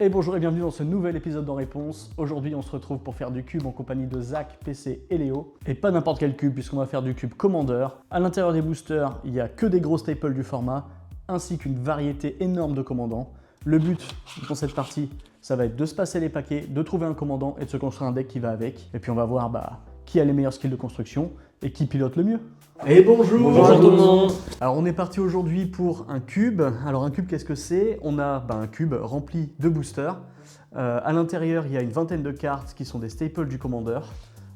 Et bonjour et bienvenue dans ce nouvel épisode d'En Réponse. Aujourd'hui, on se retrouve pour faire du cube en compagnie de Zach, PC et Léo. Et pas n'importe quel cube, puisqu'on va faire du cube Commander. À l'intérieur des boosters, il n'y a que des gros staples du format, ainsi qu'une variété énorme de commandants. Le but dans cette partie, ça va être de se passer les paquets, de trouver un commandant et de se construire un deck qui va avec. Et puis on va voir qui a les meilleurs skills de construction et qui pilote le mieux. Et bonjour. Bonjour tout le monde. Alors on est parti aujourd'hui pour un cube. Alors un cube, qu'est-ce que c'est? On a un cube rempli de boosters. À l'intérieur, il y a une vingtaine de cartes qui sont des staples du Commander.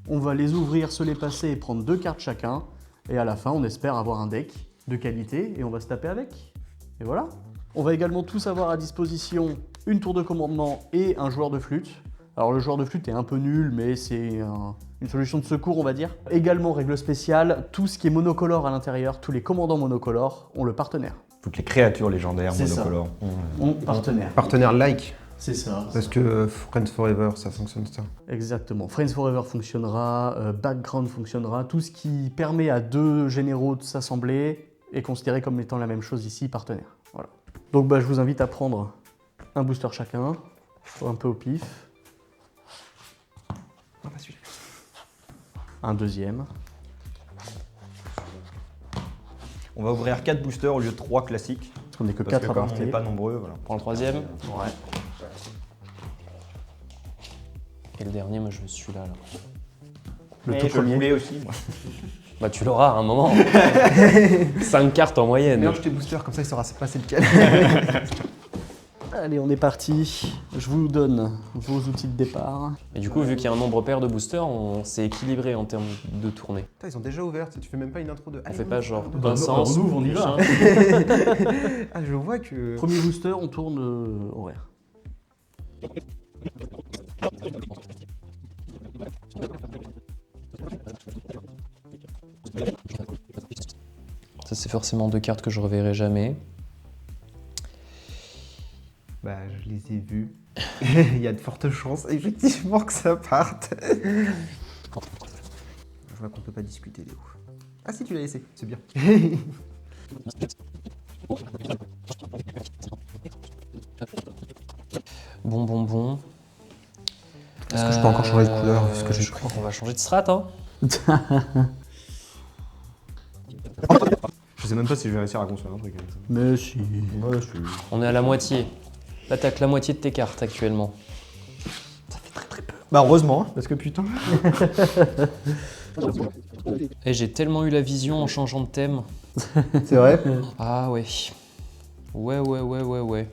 On va les ouvrir, se les passer et prendre 2 cartes chacun. Et à la fin, on espère avoir un deck de qualité et on va se taper avec. Et voilà. On va également tous avoir à disposition une tour de commandement et un joueur de flûte. Alors le joueur de flûte est un peu nul, mais c'est une solution de secours, on va dire. Également, règle spéciale, tout ce qui est monocolore à l'intérieur, tous les commandants monocolores ont le partenaire. Toutes les créatures légendaires monocolores ont partenaire. Partenaire like. C'est ça. Parce que Friends Forever, ça fonctionne ça. Exactement. Friends Forever fonctionnera, Background fonctionnera. Tout ce qui permet à 2 généraux de s'assembler est considéré comme étant la même chose ici, partenaire. Voilà. Donc je vous invite à prendre un booster chacun, un peu au pif. Un deuxième. On va ouvrir 4 boosters au lieu de 3 classiques. Parce qu'on n'est que Parce 4 à comme on drafter. n'est pas nombreux, voilà. Prends le troisième. Ouais. Et le dernier, moi je suis là. Le Et tout je le premier. voulais aussi, moi. Bah tu l'auras à un moment. 5 cartes en moyenne. Mélange tes boosters, comme ça il saura passer lequel. Allez, on est parti. Je vous donne vos outils de départ. Et du coup, vu qu'il y a un nombre pair de boosters, on s'est équilibré en termes de tournée. Putain, ils ont déjà ouvert, tu fais même pas une intro de. On fait pas genre Bah, un sens. on ouvre, on y va. machin. Ah, je vois que. Premier booster, on tourne horaire. Ça c'est forcément 2 cartes que je reverrai jamais. Bah, je les ai vus. Il y a de fortes chances, effectivement, que ça parte. Je vois qu'on peut pas discuter, Léo. Ah si, tu l'as laissé, c'est bien. Bon. Est-ce que je peux encore changer de couleur vu ce que j'ai Je crois qu'on va changer de strat, hein. Je sais même pas si je vais réussir à construire un truc avec ça. Mais si. Ouais, je suis... On est à la moitié. Là t'as que la moitié de tes cartes actuellement. Bah heureusement, parce que putain... Et j'ai tellement eu la vision en changeant de thème. C'est vrai. Ah ouais. Ouais.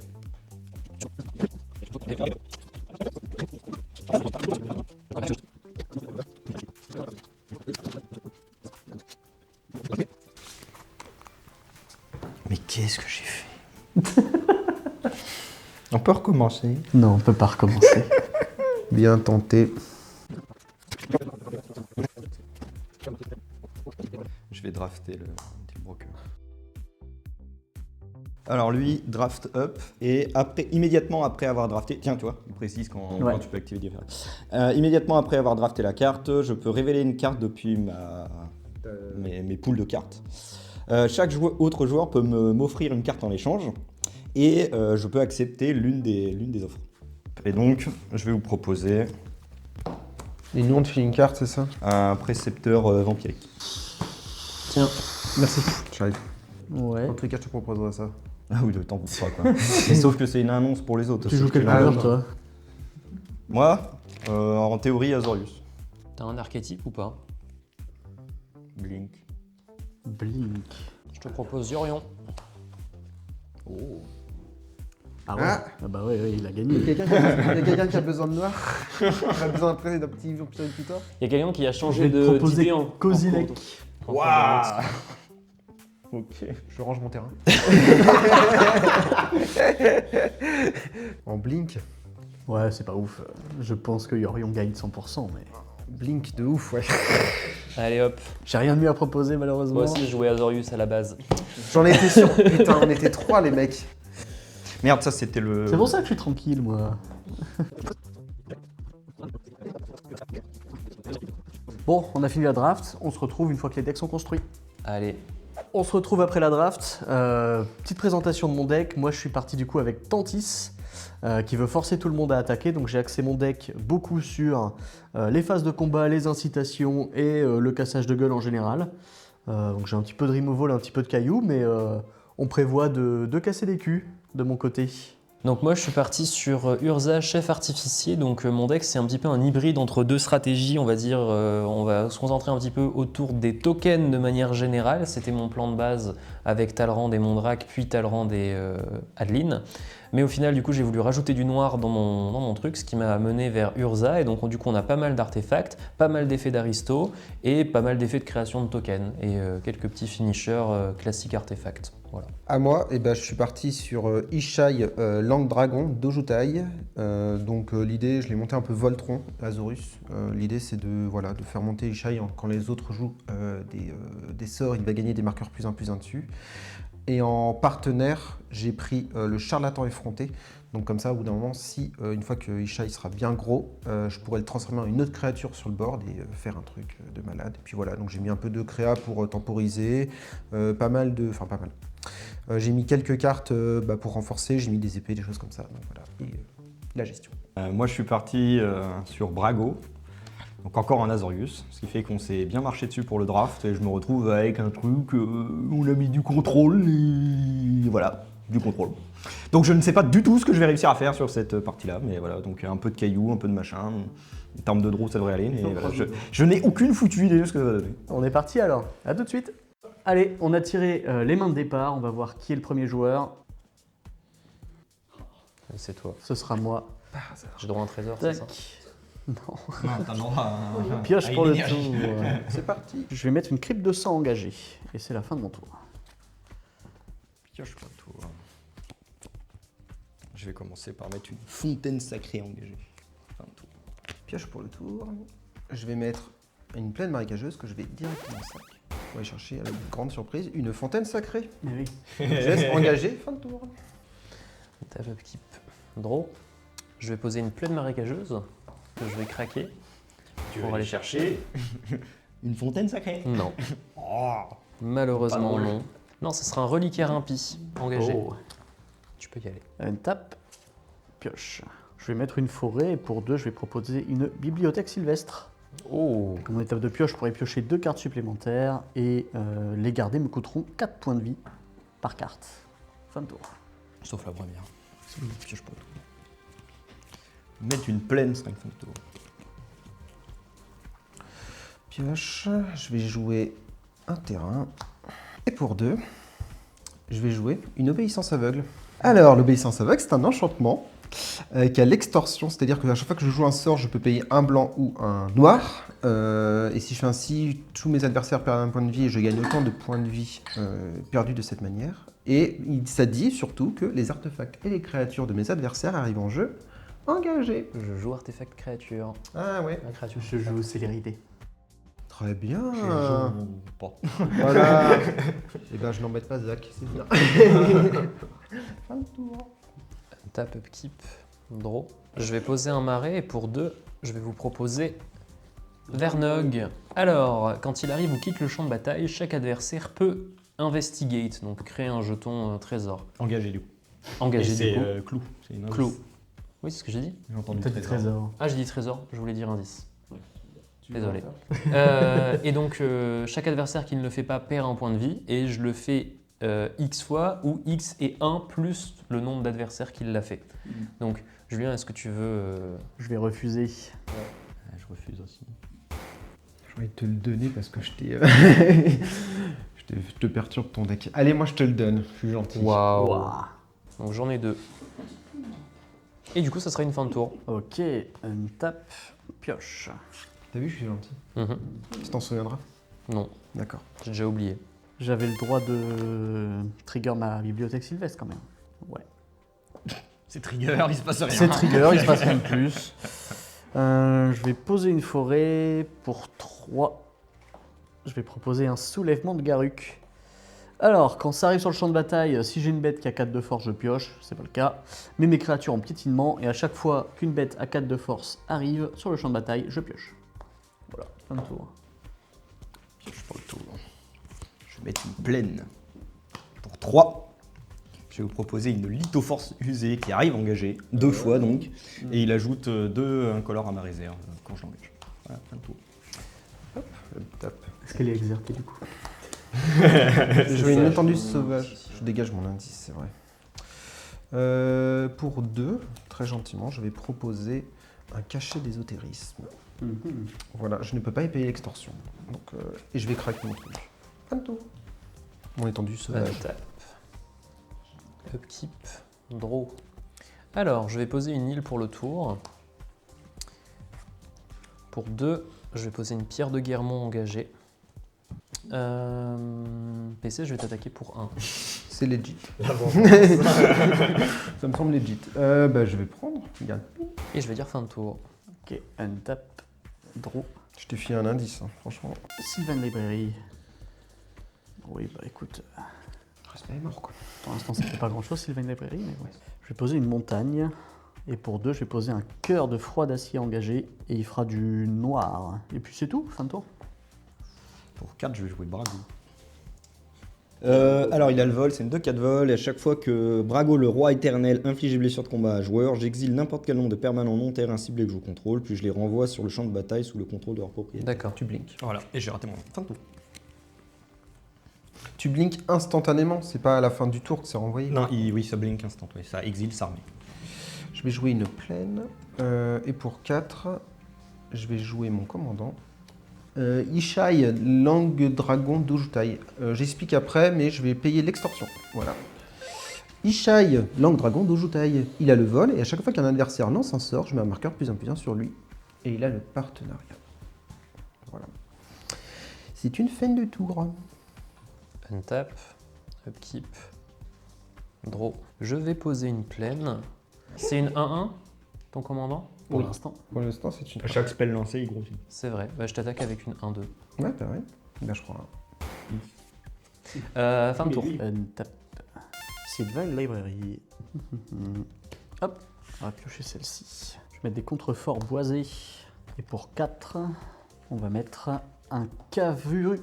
Mais qu'est-ce que j'ai fait? On peut recommencer. Non, on peut pas recommencer. Bien tenté. Je vais drafter le Team Broker. Alors lui, draft up, et immédiatement après avoir drafté, tiens tu vois, il précise quand tu peux activer différents. Immédiatement après avoir drafté la carte, je peux révéler une carte depuis mes pools de cartes. Chaque autre joueur peut m'offrir une carte en échange, et je peux accepter l'une des offres. Et donc, je vais vous proposer Et nous, on te file une carte, c'est ça? un précepteur vampirique. Tiens. Merci. J'arrive. Ouais. En tout cas, je te proposerai ça. Ah oui, le temps pour toi quoi. Et sauf que c'est une annonce pour les autres. Tu joues quelle Ah, couleur, non. toi? Moi, en théorie, Azorius. T'as un archétype ou pas? Blink. Blink. Je te propose Yorion. Oh. Ah ouais. Ah. Ah bah ouais, il a Il gagné. y a quelqu'un qui a besoin de noir. Il a besoin après d'un petit vampire tutor. Il y a quelqu'un qui a Je changé vais te de proposer d'idée en Kozilek. Waouh. Ok. Je range mon terrain. En blink. Ouais, c'est pas ouf. Je pense que Yorion gagne 100%, mais... Blink de ouf, ouais. Allez hop. J'ai rien de mieux à proposer, malheureusement. Moi aussi je jouais Azorius à la base. J'en étais sûr. Putain, on était 3 les mecs. Merde, ça c'était le... C'est pour ça que je suis tranquille, moi. Bon, on a fini la draft. On se retrouve une fois que les decks sont construits. Allez. On se retrouve après la draft. Petite présentation de mon deck. Moi, je suis parti du coup avec Tantis. qui veut forcer tout le monde à attaquer. Donc j'ai axé mon deck beaucoup sur les phases de combat, les incitations et le cassage de gueule en général. Donc j'ai un petit peu de removal, un petit peu de cailloux, mais on prévoit de casser des culs de mon côté. Donc moi je suis parti sur Urza, chef artificier, donc mon deck c'est un petit peu un hybride entre deux stratégies, on va dire, on va se concentrer un petit peu autour des tokens de manière générale, c'était mon plan de base avec Talrand et Mondrak, puis Talrand et Adeline. Mais au final, du coup, j'ai voulu rajouter du noir dans mon truc, ce qui m'a mené vers Urza. Et donc, du coup, on a pas mal d'artefacts, pas mal d'effets d'aristo et pas mal d'effets de création de tokens. Et quelques petits finishers classiques artefacts. Voilà. À moi, je suis parti sur Ishai Langue Dragon d'Ojutai. L'idée, je l'ai monté un peu Voltron, Azorus. L'idée, c'est de faire monter Ishai quand les autres jouent des sorts. Il va gagner des marqueurs +1, +1 dessus. Et en partenaire, j'ai pris le charlatan effronté. Donc comme ça, au bout d'un moment, si une fois que Ishai sera bien gros, je pourrais le transformer en une autre créature sur le board et faire un truc de malade. Et puis voilà, donc j'ai mis un peu de créa pour temporiser, pas mal. J'ai mis quelques cartes pour renforcer, j'ai mis des épées, des choses comme ça. Donc voilà, et la gestion. Moi, je suis parti sur Brago. Donc encore en Azorius, ce qui fait qu'on s'est bien marché dessus pour le draft et je me retrouve avec un truc où on a mis du contrôle et voilà, du contrôle. Donc je ne sais pas du tout ce que je vais réussir à faire sur cette partie-là, mais voilà, donc un peu de cailloux, un peu de machin, en termes de draw ça devrait aller, mais voilà, je n'ai aucune foutue idée de ce que ça va donner. On est parti alors, à tout de suite. Allez, on a tiré les mains de départ, on va voir qui est le premier joueur. C'est toi. Ce sera moi. J'ai droit à un trésor, c'est ça? Non. T'as le droit à Pioche pour le tour. C'est parti. Je vais mettre une crypte de sang engagée. Et c'est la fin de mon tour. Pioche pour le tour. Je vais commencer par mettre une fontaine sacrée engagée. Fin de tour. Pioche pour le tour. Je vais mettre une plaine marécageuse que je vais directement au sac. On va aller chercher, avec une grande surprise, une fontaine sacrée. Mais oui. Je laisse engager, fin de tour. Tap upkeep. Draw. Je vais poser une plaine marécageuse que je vais craquer pour aller chercher. Une fontaine sacrée? Non. Malheureusement non. Non, ce sera un reliquaire impie engagé. Oh. Tu peux y aller. Une tape, pioche. Je vais mettre une forêt et pour 2, je vais proposer une bibliothèque sylvestre. Oh. Comme en étape de pioche, je pourrais piocher 2 cartes supplémentaires et les garder me coûteront 4 points de vie par carte. Fin de tour. Sauf la première. Pioche pour le tour. Mettre une plaine 5 fin de tour. Pioche, je vais jouer un terrain. Et pour 2, je vais jouer une obéissance aveugle. Alors, l'obéissance aveugle, c'est un enchantement qui a l'extorsion, c'est-à-dire que à chaque fois que je joue un sort, je peux payer un blanc ou un noir. Et si je fais ainsi, tous mes adversaires perdent un point de vie et je gagne autant de points de vie perdus de cette manière. Et ça dit surtout que les artefacts et les créatures de mes adversaires arrivent en jeu engagés. Je joue artefact créature. Ah ouais. La créature. Je joue célérité. Très bien. Je joue pas. Voilà. Et ben je n'embête pas Zach, c'est bien. Fin de tour. Tap upkeep. Draw. Je vais poser un marais et pour 2, je vais vous proposer Vernog. Alors, quand il arrive ou quitte le champ de bataille, chaque adversaire peut investigate, donc créer un jeton trésor. Engagé du coup. Engagé Et du coup. c'est clou. C'est une Clou. Oui, c'est ce que j'ai dit. J'ai entendu Peut-être trésor. Ah, j'ai dit trésor, je voulais dire indice. Désolé. Et donc, chaque adversaire qui ne le fait pas perd un point de vie, et je le fais X fois, où X est 1 plus le nombre d'adversaires qui l'a fait. Donc, Julien, est-ce que tu veux... Je vais refuser. Je refuse aussi. Je vais te le donner parce que je t'ai. je te perturbe ton deck. Allez, moi je te le donne, je suis gentil. Waouh. Ouah. Donc, j'en ai 2. Et du coup, ça sera une fin de tour. Ok, une tape, pioche. T'as vu, je suis gentil. Mhm. Tu t'en souviendras? Non, D'accord. j'ai déjà oublié. J'avais le droit de trigger ma bibliothèque sylvestre quand même. Ouais. C'est trigger, il se passe rien. C'est trigger, il se passe rien de plus. Je vais poser une forêt pour 3. Je vais proposer un soulèvement de Garruk. Alors, quand ça arrive sur le champ de bataille, si j'ai une bête qui a 4 de force, je pioche, c'est pas le cas. Mais mes créatures en piétinement, et à chaque fois qu'une bête à 4 de force arrive sur le champ de bataille, je pioche. Voilà, fin de tour. Pioche pour le tour. Je vais mettre une plaine. Pour 3. Je vais vous proposer une lithoforce usée qui arrive engagée, 2 fois donc, et il ajoute 2 incolores à ma réserve quand je l'engage. Voilà, fin de tour. Tape. Est-ce qu'elle est exercée du coup? Je veux une étendue sauvage. Je dégage mon indice, c'est vrai. Pour 2, très gentiment, je vais proposer un cachet d'ésotérisme. Voilà, je ne peux pas y payer l'extorsion. Donc, et je vais craquer mon truc. Fin de tour. Mon étendue sauvage. Untap. Upkeep. Draw. Alors, je vais poser une île pour le tour. Pour 2, je vais poser une pierre de Guermont engagée. PC, je vais t'attaquer pour 1. C'est legit. Ça me semble legit. Je vais prendre. Regarde. Et je vais dire fin de tour. Ok, untap, draw. Je t'ai filé un indice, hein, franchement. Sylvan Library. Oui, bah écoute, Respect est mort, quoi. pour l'instant ça fait pas grand chose Sylvan Library, mais ouais. Je vais poser une montagne. Et pour 2, je vais poser un cœur de froid d'acier engagé. Et il fera du noir. Et puis c'est tout, fin de tour. Pour 4, je vais jouer Brago. Alors il a le vol, c'est une 2-4 vol, et à chaque fois que Brago, le roi éternel, inflige des blessures de combat à joueur, j'exile n'importe quel nombre de permanents non terrain ciblés que je contrôle, puis je les renvoie sur le champ de bataille sous le contrôle de leur propriétaire. D'accord. Tu blinks. Voilà, et j'ai raté mon fin de tour. Tu blinks instantanément, c'est pas à la fin du tour que c'est renvoyé. Non, oui, ça blink instant, oui, ça exile sa armée. Je vais jouer une plaine. Et pour 4, je vais jouer mon commandant. Ishai, langue dragon d'Ojutai. J'explique après, mais je vais payer l'extorsion. Voilà. Ishai, langue dragon d'Ojutai. Il a le vol, et à chaque fois qu'un adversaire lance un sort, je mets un marqueur +1/+1 sur lui. Et il a le partenariat. Voilà. C'est une fin de tour. Untap. Upkeep. Draw. Je vais poser une plaine. C'est une 1-1, ton commandant? Pour Oui. l'instant. Pour l'instant, c'est une. À chaque spell lancé, il grossit. C'est vrai. Bah, je t'attaque avec une 1-2. Ouais, bah ouais. Bah, je crois. Fin de tour. Untap. Sylvan Library. Hop, on va piocher celle-ci. Je vais mettre des contreforts boisés. Et pour 4, on va mettre un cavru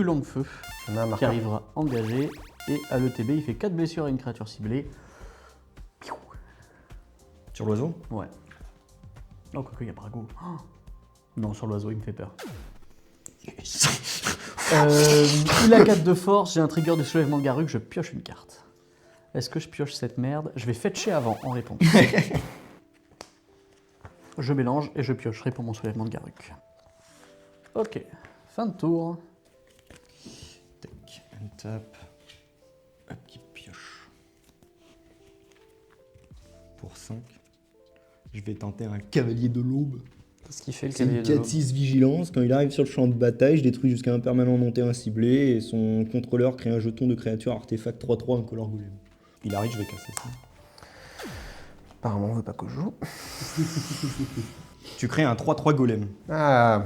longue-feu On a un qui marqueur. arrivera engagé. Et à l'ETB, il fait 4 blessures à une créature ciblée. Sur l'oiseau? Ouais. Oh, quoique, il y a Brago. Oh. Non, sur l'oiseau, il me fait peur. Il a 4 de force, j'ai un trigger de soulèvement de Garruk, je pioche une carte. Est-ce que je pioche cette merde? Je vais fetcher avant en réponse. Je mélange et je piocherai pour mon soulèvement de Garruk. Ok, fin de tour. Tac, untap. Hop, qui pioche. Pour 5. Je vais tenter un cavalier de l'aube. Qu'est-ce qu'il fait le C'est une cavalier de l'aube? 4-6 vigilance. Quand il arrive sur le champ de bataille, je détruis jusqu'à un permanent non terrain ciblé et son contrôleur crée un jeton de créature artefact 3-3 incolore golem. Il arrive, je vais casser ça. Apparemment, on veut pas que je joue. Tu crées un 3-3 golem. Ah,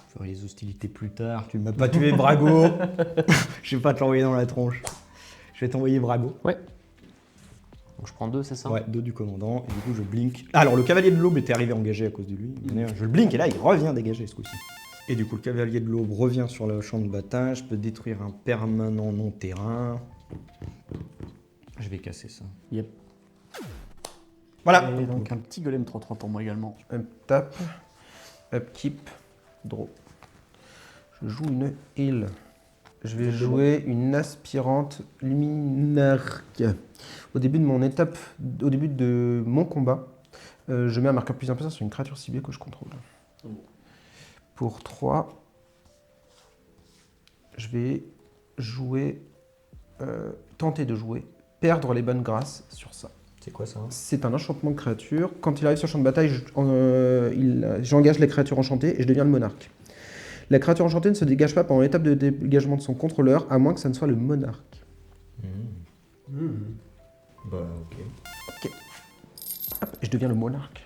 Je ferai les hostilités plus tard. Tu ne m'as pas tué, Brago. Je vais pas te l'envoyer dans la tronche. Je vais t'envoyer Brago. Ouais. Donc je prends 2, c'est ça? Ouais, 2 du commandant. Et du coup, je blink. Ah, alors, le cavalier de l'aube était arrivé engagé à cause de lui. Je le blink et là, il revient dégagé ce coup-ci. Et du coup, le cavalier de l'aube revient sur le champ de bataille. Je peux détruire un permanent non terrain. Je vais casser ça. Yep. Voilà. Et donc un petit golem 3-3 pour moi également. Untap, upkeep, draw. Je joue une heal. Je vais jouer une aspirante luminarque. Au début de mon étape, au début de mon combat, je mets un marqueur +1/+1 sur une créature ciblée que je contrôle. Pour 3, je vais jouer, tenter de jouer, perdre les bonnes grâces sur ça. C'est quoi ça? C'est un enchantement de créature. Quand il arrive sur le champ de bataille, j'engage les créatures enchantées et je deviens le monarque. La créature enchantée ne se dégage pas pendant l'étape de dégagement de son contrôleur, à moins que ça ne soit le monarque. Bah, ok. Hop, et je deviens le monarque.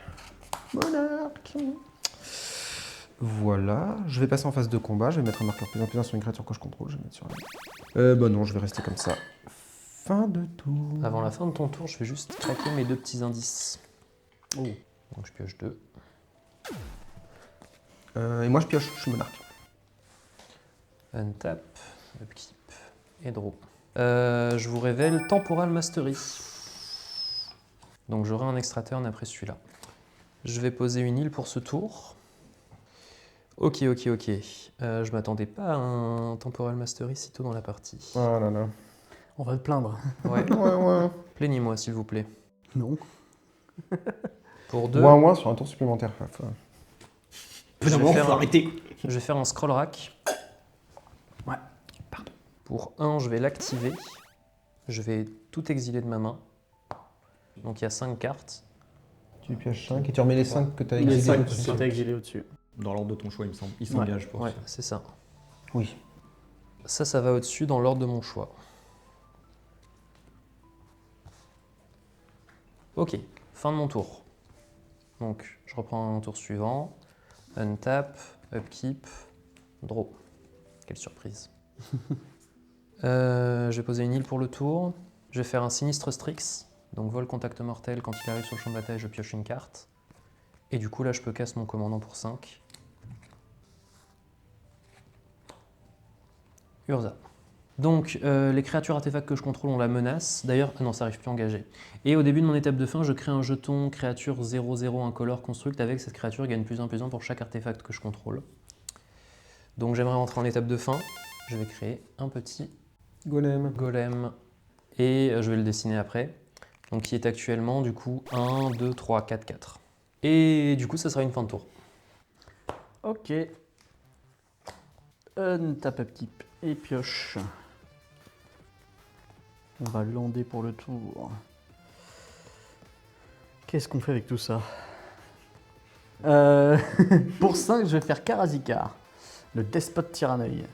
Monarque. Voilà, je vais passer en phase de combat, je vais mettre un marqueur +1/+1 sur une créature que je contrôle, je vais mettre sur la... bah non, je vais rester comme ça. Fin de tour. Avant la fin de ton tour, je vais juste craquer mes 2 petits indices. Oh. Donc je pioche 2. Et moi je pioche, je suis monarque. Untap, upkeep et draw. Je vous révèle Temporal Mastery. Donc j'aurai un extra turn après celui-là. Je vais poser une île pour ce tour. Ok. Je m'attendais pas à un Temporal Mastery si tôt dans la partie. Ah là là. On va te plaindre. Ouais. Ouais. Plaignez-moi s'il vous plaît. Non. Pour 2, 1 sur un tour supplémentaire. je vais faut faire un- arrêter. je vais faire un scroll rack. Ouais. Pour 1, je vais l'activer. Je vais tout exiler de ma main. Donc il y a 5 cartes. Tu pioches 5 et tu remets les 5 que tu as Les exilés. 5 aussi. que tu as exilés au-dessus. Dans l'ordre de ton choix, il me semble. Il s'engage pour Ouais, ça. c'est ça. Oui. Ça va au-dessus dans l'ordre de mon choix. Ok, fin de mon tour. Donc, je reprends un tour suivant. Untap, upkeep, draw. Quelle surprise. Je vais poser une île pour le tour. Je vais faire un sinistre Strix. Donc, vol contact mortel. Quand il arrive sur le champ de bataille, je pioche une carte. Et du coup, là, je peux casse mon commandant pour 5. Urza. Donc, les créatures artefacts que je contrôle ont la menace. D'ailleurs, non, ça n'arrive plus engagé. Et au début de mon étape de fin, je crée un jeton créature 0/0 incolore construct. Avec cette créature, gagne +1/+1 pour chaque artefact que je contrôle. Donc, j'aimerais rentrer en étape de fin. Je vais créer un petit Golem. golem. Et je vais le dessiner après. Donc, qui est actuellement, du coup, 1, 2, 3, 4, 4. Et du coup, ça sera une fin de tour. Ok. Tape upkeep et pioche. On va lander pour le tour. Qu'est-ce qu'on fait avec tout ça? Pour 5, je vais faire Karazikar, le despote tyranneuil.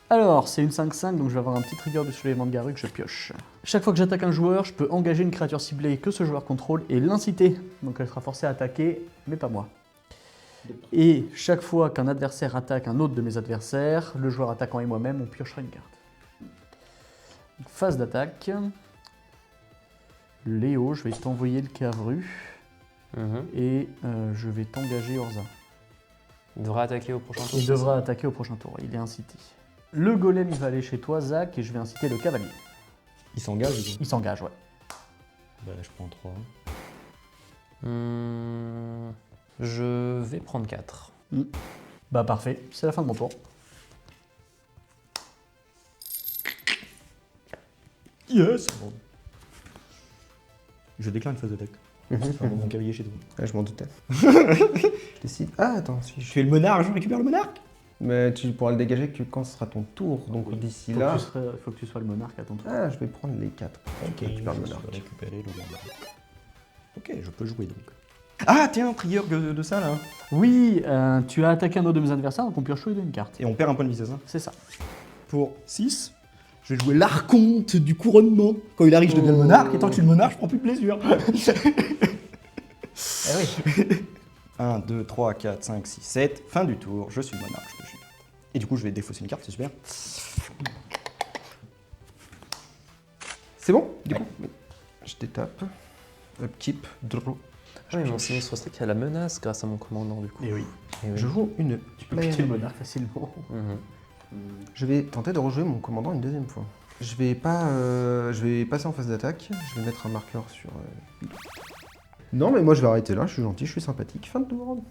Alors, c'est une 5/5, donc je vais avoir un petit trigger du soulèvement de Garruk, je pioche. Chaque fois que j'attaque un joueur, je peux engager une créature ciblée que ce joueur contrôle et l'inciter. Donc elle sera forcée à attaquer, mais pas moi. Et chaque fois qu'un adversaire attaque un autre de mes adversaires, le joueur attaquant et moi-même, on piochera une carte. Phase d'attaque. Léo, je vais t'envoyer le Cavru et je vais t'engager Urza. Il devra attaquer au prochain tour. Il devra attaquer au prochain tour, il est incité. Le golem, il va aller chez toi, Zach, et je vais inciter le cavalier. Il s'engage du coup. Il s'engage, ouais. Bah, je prends 3. Je vais prendre 4. Bah parfait, c'est la fin de mon tour. Yes. Je déclare une phase d'attaque. Enfin, mon cavalier chez toi. Ouais, je m'en doutais. Je décide. Ah, attends, si Je je... fais le monarque, je récupère le monarque. Mais tu pourras le dégager que quand ce sera ton tour. Donc d'ici là. Il faut que tu sois le monarque à ton tour. Ah, je vais prendre les 4. Ok, je récupère le je monarque. vais récupérer le monarque. Ok, je peux jouer donc. Ah tiens, trigger de ça là. Oui, tu as attaqué un autre de mes adversaires, donc on pioche tous les deux une carte. Et on perd un point de vie, c'est ça? C'est ça. Pour 6, je vais jouer l'archonte du couronnement. Quand il arrive, je deviens le monarque, et tant que je suis le monarque, je prends plus de plaisir. Eh oui. 1, 2, 3, 4, 5, 6, 7. Fin du tour, je suis le monarque. Je suis... Et du coup, je vais défausser une carte, c'est super. C'est bon du coup oui. Je détape. Upkeep, draw. Ah oui, mon sinistre Strix a la menace grâce à mon commandant du coup. Et oui. Eh oui. Je joue une. Tu peux quitter le monarque facilement. Je vais tenter de rejouer mon commandant une deuxième fois. Je vais passer en phase d'attaque. Je vais mettre un marqueur sur. Non, mais moi je vais arrêter là. Je suis gentil, je suis sympathique. Fin de tour.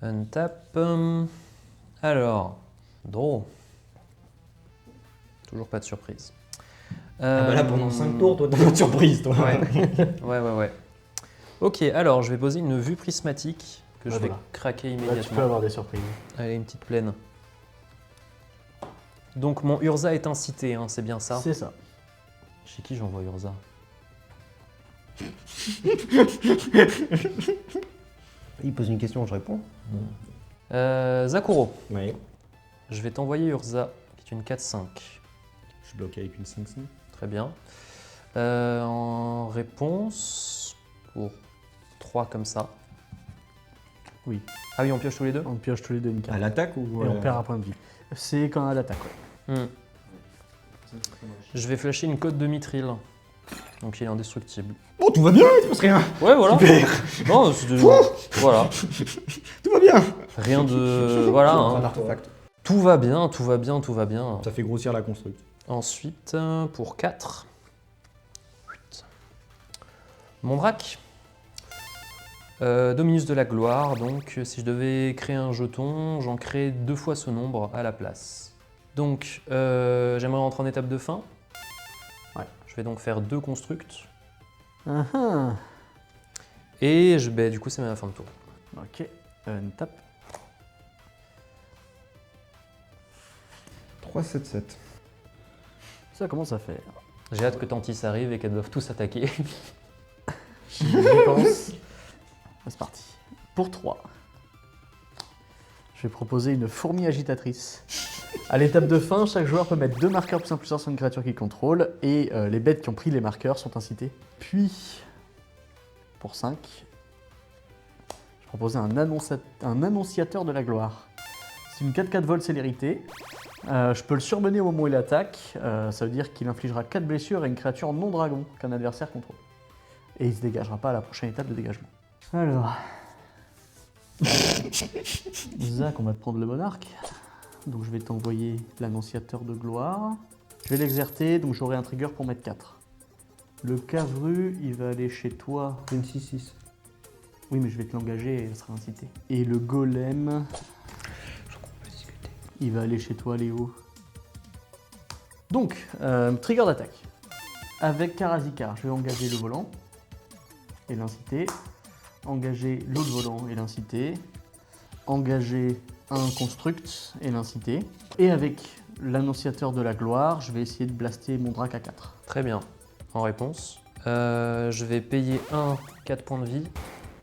Untap. Alors, draw. Toujours pas de surprise. Ah bah là, pendant 5 tours, toi, t'as pas de surprise, toi. Ouais. Ok, alors je vais poser une vue prismatique que je vais voilà. craquer Là, tu peux immédiatement. avoir des surprises. Allez, une petite plaine. Donc mon Urza est incité, hein, c'est bien ça? C'est ça. Chez qui j'envoie Urza? Il pose une question, je réponds. Zakuro, Ouais. je vais t'envoyer Urza, qui est une 4-5. Je bloque avec une 5-5. Très bien. En réponse, pour 3 comme ça. Oui. Ah oui, on pioche tous les deux? On pioche tous les deux une carte. À l'attaque ou Et on perd un point de vie. C'est quand à l'attaque, ouais. Je vais flasher une cote de Mithril. Donc il est indestructible. Oh, tout va bien, il se passe rien. Ouais, voilà. Super. Non, voilà. Tout va bien. Rien de... Voilà. Un hein. artefact. Tout va bien, tout va bien, tout va bien. Ça fait grossir la construct. Ensuite, pour 4. Mondrac. Dominus de la gloire, donc si je devais créer un jeton, j'en crée 2 fois ce nombre à la place. Donc j'aimerais rentrer en étape de fin. Ouais. Je vais donc faire 2 constructs. Ah, Et du coup c'est ma fin de tour. ok, une tape. 3, 7, 7. Ça commence à faire. J'ai hâte que Tantis arrive et qu'elles doivent tous attaquer. J'y pense. C'est parti. Pour 3. Je vais proposer une fourmi agitatrice. À l'étape de fin, chaque joueur peut mettre 2 marqueurs +1/+1 sur une créature qu'il contrôle et les bêtes qui ont pris les marqueurs sont incitées. Puis, pour 5, je proposais un annonciateur de la gloire. C'est une 4/4 vol célérité. Je peux le surmener au moment où il attaque. Ça veut dire qu'il infligera 4 blessures à une créature non dragon qu'un adversaire contrôle. Et il ne se dégagera pas à la prochaine étape de dégagement. Alors. Zach, on va te prendre le monarque. Donc je vais t'envoyer l'annonciateur de gloire. Je vais l'exerter, donc j'aurai un trigger pour mettre 4. Le cavru, il va aller chez toi. C'est une 6-6. Oui, mais je vais te l'engager et elle sera incitée. Et le golem, il va aller chez toi, Léo. Donc, trigger d'attaque. Avec Karazikar, je vais engager le volant et l'inciter. Engager l'autre volant et l'inciter. Engager un construct et l'inciter. Et avec l'annonciateur de la gloire, je vais essayer de blaster mon drac à 4. Très bien. En réponse, je vais payer 4 points de vie.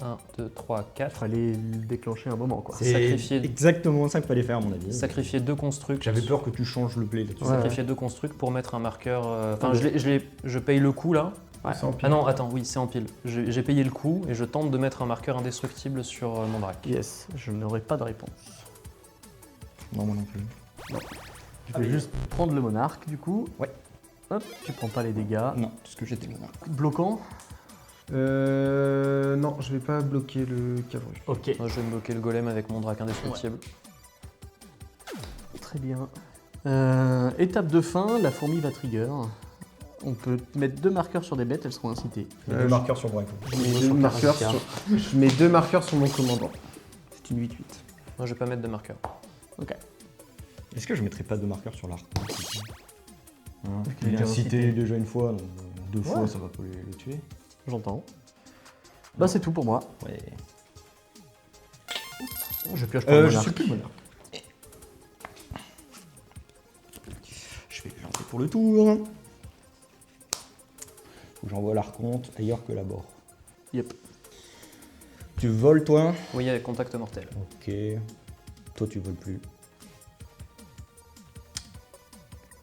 1, 2, 3, 4. Il fallait le déclencher un moment, quoi. C'est Sacrifier- exactement ça qu'il fallait faire, à mon avis. Sacrifier 2 constructs. J'avais peur que tu changes le play là-dessus. Ouais. Sacrifier 2 constructs pour mettre un marqueur. Enfin, Ouais. je paye le coup là. Ouais. C'est en pile. Ah non, attends, oui, c'est en pile. J'ai payé le coup et je tente de mettre un marqueur indestructible sur mon drac. Yes, je n'aurai pas de réponse. Non, moi non plus. Je vais juste prendre le monarque, du coup. Ouais. Hop, tu prends pas les dégâts. Non, parce que j'étais monarque. Bloquant. Non, je vais pas bloquer le cavru. Ok, Moi, je vais me bloquer le golem avec mon drac indestructible. très bien. Étape de fin, la fourmi va trigger. On peut mettre 2 marqueurs sur des bêtes, elles seront incitées. Deux marqueurs sur Braque. Je mets Moi, deux sur marqueurs Karazikar. je mets 2 marqueurs sur mon commandant. C'est une 8-8. Moi, je vais pas mettre de marqueur. Est-ce que je mettrais pas 2 marqueurs sur l'arc hein, qu'il il est est incité. incité déjà une fois, donc 2 fois Ouais. ça va pas les tuer. J'entends. Bah c'est tout pour moi. Ouais. Je pioche pour le Je monarque. suis plus monarque. Je vais lancer pour le tour. Faut que j'envoie l'archonte ailleurs que la bord. Yep. Tu voles toi? Oui, avec contact mortel. Ok. Toi tu voles plus.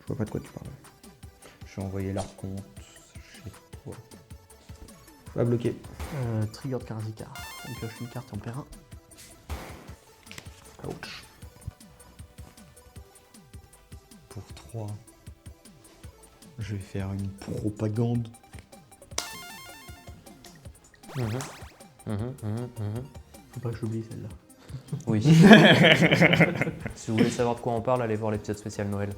Je vois pas de quoi tu parles. Je vais envoyer l'archonte chez toi. Pas bloqué. Trigger de Karazikar. On pioche une carte et on perd un. Ouch. Pour 3. Je vais faire une propagande. Faut pas que j'oublie celle-là. Oui. Si vous voulez savoir de quoi on parle, allez voir l'épisode spécial Noël.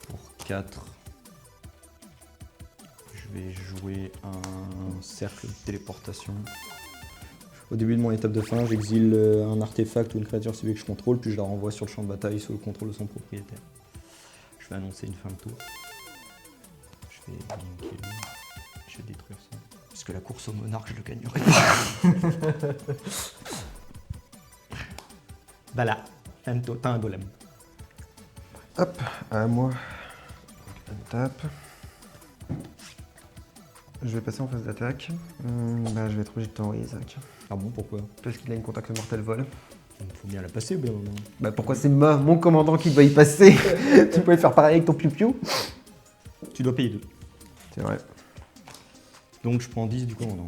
Pour 4. Je vais jouer un cercle de téléportation. Au début de mon étape de fin, j'exile un artefact ou une créature civique que je contrôle, puis je la renvoie sur le champ de bataille sous le contrôle de son propriétaire. Je vais annoncer une fin de tour. Je vais linker lui. Je vais détruire ça. Parce que la course au monarque, je le gagnerai pas. Bah là, t'as un golem. Hop, à moi. Tape. Je vais passer en phase d'attaque. Bah, je vais être obligé de t'envoyer Zach. Ah bon, pourquoi? Parce qu'il a une contact mortel vol. Il faut bien la passer, bien moment. Bah pourquoi c'est mon commandant qui doit y passer? Tu pouvais faire pareil avec ton piou-piou? Tu dois payer 2. C'est vrai. Donc je prends 10 du commandant.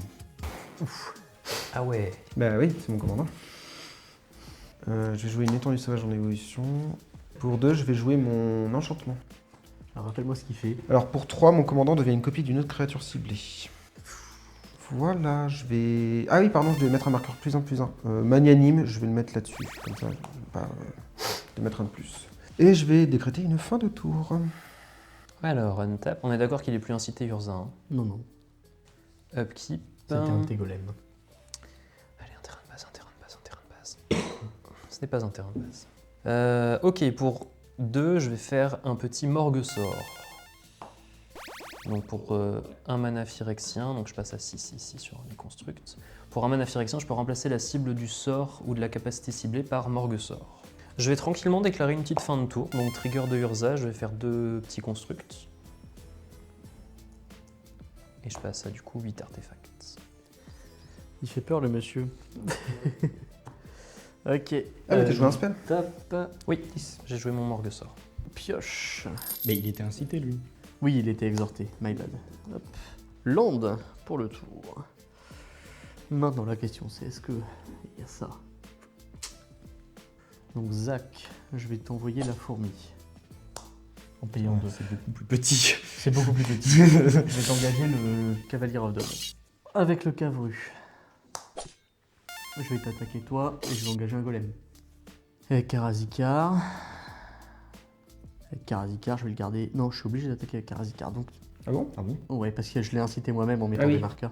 Ah ouais. Bah oui, c'est mon commandant. Je vais jouer une étendue sauvage en évolution. Pour 2, je vais jouer mon enchantement. Alors rappelle-moi ce qu'il fait. Alors pour 3, mon commandant devient une copie d'une autre créature ciblée. Voilà, je vais... Ah oui, pardon, je vais mettre un marqueur +1/+1. Magnanime, je vais le mettre là-dessus. Comme ça, je vais pas de mettre un de plus. Et je vais décréter une fin de tour. Alors, untap. On est d'accord qu'il est plus incité Urza. Hein. Non, non. Upkeep. C'était un de tes golems. Allez, un terrain de base, un terrain de base, un terrain de base. Ce n'est pas un terrain de base. Ok, pour 2, je vais faire un petit morgue sort. Donc pour un mana phyrexien, donc je passe à 6 ici sur les constructs. Pour un mana phyrexien, je peux remplacer la cible du sort ou de la capacité ciblée par morgue sort. Je vais tranquillement déclarer une petite fin de tour, donc trigger de Urza, je vais faire 2 petits constructs. Et je passe à du coup 8 artefacts. Il fait peur le monsieur. Ok. Ah, mais t'as joué un spell? Tape. Oui, j'ai joué mon morgue sort. Pioche. Mais il était incité lui. Oui, il était exhorté. My bad. Hop. Land pour le tour. Maintenant, la question c'est est-ce que il y a ça? Donc Zach, je vais t'envoyer la fourmi. En payant 2. C'est beaucoup plus petit. C'est beaucoup plus petit. Je vais t'engager le Cavalier of Dawn. Avec le Cavru. Je vais t'attaquer toi et je vais engager un golem. Avec Karazikar. Avec Karazikar, je vais le garder. Non, je suis obligé d'attaquer avec Karazikar. Donc, Ah bon? Ah bon? ouais, parce que je l'ai incité moi-même en mettant Ah oui. des marqueurs.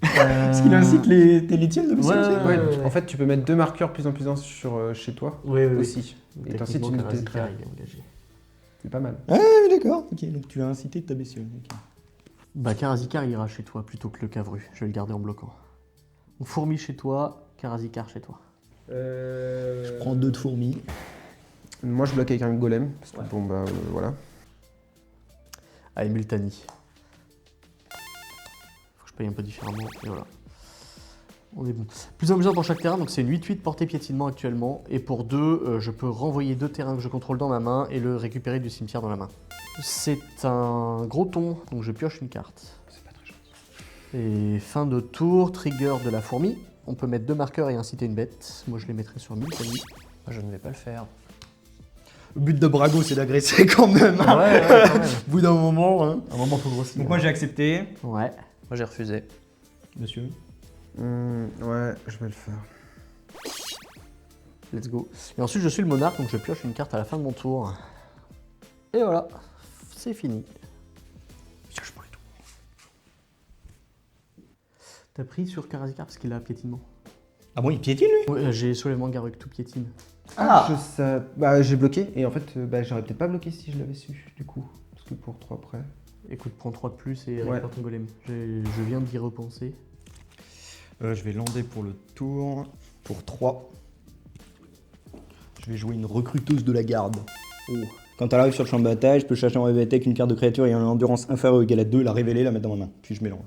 Parce qu'il incite les tiennes de Ouais, bestialité. ouais. En fait, tu peux mettre 2 marqueurs plus en plus sur chez toi Oui, oui, aussi. Et t'aincites Techniquement, une de tes Karazikar, créas. il est engagé. C'est pas mal. Ah oui, d'accord. Ok, donc tu as incité ta bestiole. Ok. Bah, Karazikar ira chez toi plutôt que le Cavru. Je vais le garder en bloquant. Donc, fourmi chez toi, Karazikar chez toi. Je prends 2 de fourmis. Moi, je bloque avec un golem. Parce que bon, bah voilà. Allez, Multani. Faut que je paye un peu différemment. Et voilà. On est bon. Plus en plus pour chaque terrain, donc c'est une 8-8 portée piétinement actuellement. Et pour 2, je peux renvoyer 2 terrains que je contrôle dans ma main et le récupérer du cimetière dans la main. C'est un gros ton, donc je pioche une carte. C'est pas très gentil. Et fin de tour, trigger de la fourmi. On peut mettre 2 marqueurs et inciter une bête. Moi je les mettrai sur Multani. Moi, je ne vais pas le faire. Le but de Brago, c'est d'agresser quand même. Hein. Ouais, quand même. Au bout d'un moment. Hein. Un moment faut grossir. Donc moi j'ai accepté. Ouais. Moi, j'ai refusé. Monsieur. Ouais, je vais le faire. Let's go. Et ensuite je suis le monarque, donc je pioche une carte à la fin de mon tour. Et voilà, c'est fini. T'as pris sur Karazikar parce qu'il a piétinement. Ah bon, il piétine lui? Ouais, j'ai soulèvement Garruk tout piétine. Ah. Bah, j'ai bloqué. Et en fait, bah, j'aurais peut-être pas bloqué si je l'avais su, du coup. Parce que pour 3 près. Écoute, prends 3 de plus et Ouais. récupère ton golem. Je viens d'y repenser. Je vais lander pour le tour. Pour 3. Je vais jouer une recruteuse de la garde. Oh. Quand elle arrive sur le champ de bataille, je peux chercher en révéler avec une carte de créature ayant une endurance inférieure ou égale à 2, la révéler, la mettre dans ma main. Puis je mélange.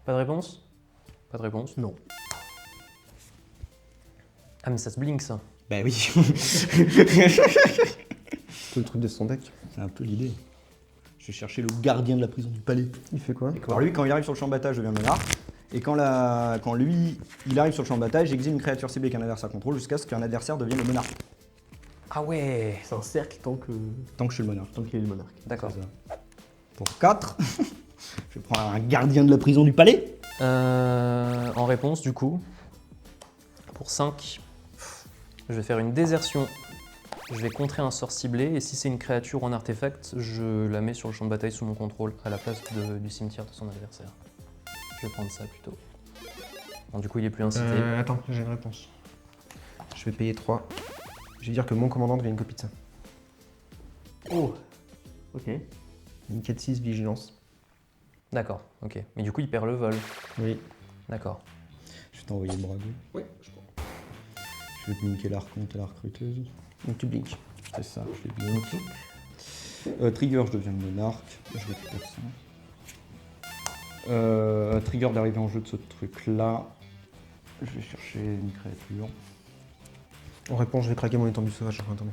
Pas de réponse? Pas de réponse? Non. Ah, mais ça se blink, ça. Bah oui. C'est le truc de son deck. C'est un peu l'idée. Je vais chercher le gardien de la prison du palais. Il fait quoi? Alors lui, quand il arrive sur le champ de bataille, je deviens monarque. Et quand lui, il arrive sur le champ de bataille, j'exile une créature ciblée qu'un adversaire contrôle jusqu'à ce qu'un adversaire devienne le monarque. Ah ouais. C'est un cercle tant Tant que je suis le monarque. qu'il est le monarque. D'accord. C'est ça. Pour 4, je vais prendre un gardien de la prison du palais. En réponse, du coup, pour 5, je vais faire une désertion. Je vais contrer un sort ciblé, et si c'est une créature ou un artefact, je la mets sur le champ de bataille sous mon contrôle, à la place du cimetière de son adversaire. Je vais prendre ça plutôt. Bon, du coup, il est plus incité. Attends, j'ai une réponse. Je vais payer 3. Je vais dire que mon commandant devient une copie de ça. Oh. Ok. Une 4-6 vigilance. D'accord, ok. Mais du coup, il perd le vol. Oui. D'accord. Je vais t'envoyer le Brago. Ouais, je crois. Je vais te linker l'archonte et la recruteuse. Donc tu blinks. C'est ça, je l'ai bien. Trigger, je deviens le monarque. Je récupère ça. Trigger d'arriver en jeu de ce truc-là. Je vais chercher une créature. En réponse, je vais craquer mon étendue sauvage en attendant.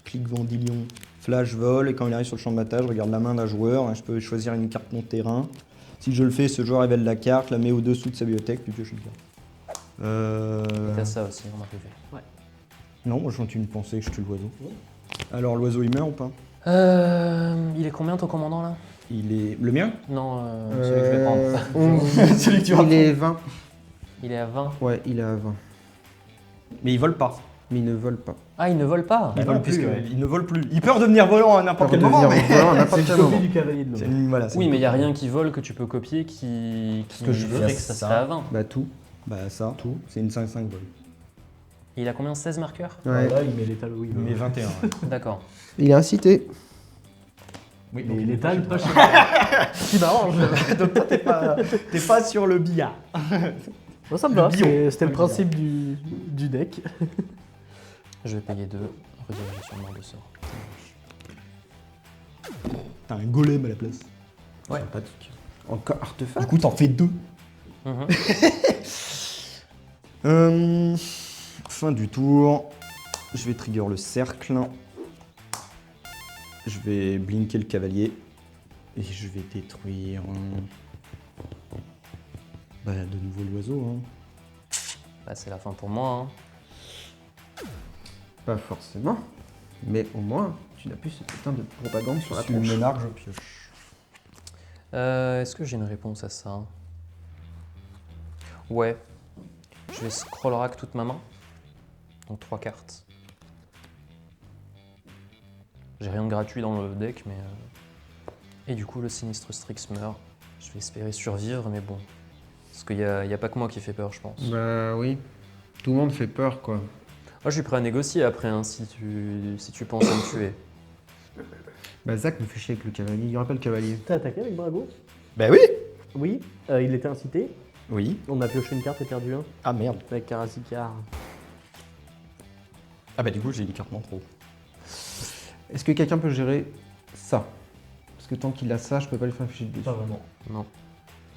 Clic Vendilion. Flash vol, et quand il arrive sur le champ de bataille, je regarde la main d'un joueur. Je peux choisir une carte mon terrain. Si je le fais, ce joueur révèle la carte, la met au-dessous de sa bibliothèque, puis pioche une carte. T'as ça aussi, on m'a fait. Non, moi je continue de penser que je tue l'oiseau. Alors l'oiseau il meurt ou pas? Il est combien ton commandant là? Il est. Le mien? Non, celui que je vais prendre. 11. Celui que tu vas Il est 20. Il est à 20. Ouais, il est à 20. Mais il vole pas. Mais il ne vole pas. Ah, il ne vole pas. Il Bah vole non, puisque plus, ouais. il ne vole plus. Il peut redevenir volant à n'importe quel moment, mais... volant à n'importe C'est quel le moment. copie du cavalier de l'homme. Voilà, c'est Oui, une mais il n'y a copie. rien qui vole que tu peux copier qui que je veux, ferait que c'est ça ça. serait à 20. Bah tout. Bah ça, tout. C'est une 5-5 vol. Il a combien? 16 marqueurs? Ouais. Là, il met l'étal où il veut. Mais 21. ouais. D'accord. Il est incité. Oui, Mais donc l'étal, pas pas chez moi. Ce qui m'arrange. Donc toi, t'es pas sur le billard. Bon, ça me va, bio. c'était le principe du deck. Je vais payer 2. Rediriger sur le mort de sort. T'as un golem à la place. Ouais. Sympathique. Encore artefact. Du coup, t'en fais 2. Mhm. Fin du tour. Je vais trigger le cercle. Je vais blinker le cavalier. Et je vais détruire... Bah, de nouveau l'oiseau. Hein. Bah, c'est la fin pour moi. Hein. Pas forcément. Mais au moins, tu n'as plus ce putain de propagande sur la Je suis tronche. menard, je pioche. Est-ce que j'ai une réponse à ça? Ouais. Je vais scroll rack toute ma main. Donc 3 cartes. J'ai rien de gratuit dans le deck, mais... Et du coup, le sinistre Strix meurt. Je vais espérer survivre, mais bon. Parce qu'il n'y a pas que moi qui fait peur, je pense. Bah oui. Tout le monde fait peur, quoi. Moi, je suis prêt à négocier après, hein, si tu penses à me tuer. Bah Zach me fait chier avec le cavalier. Il n'y aura pas le cavalier. T'as attaqué avec Brago? Bah oui. Oui. Il était incité. Oui. On a pioché une carte et perdu un. Ah merde. Avec Karazikar. Ah bah du coup, j'ai une carte en trop. Est-ce que quelqu'un peut gérer ça? Parce que tant qu'il a ça, je peux pas lui faire ficher de dessus. Pas vraiment. Non.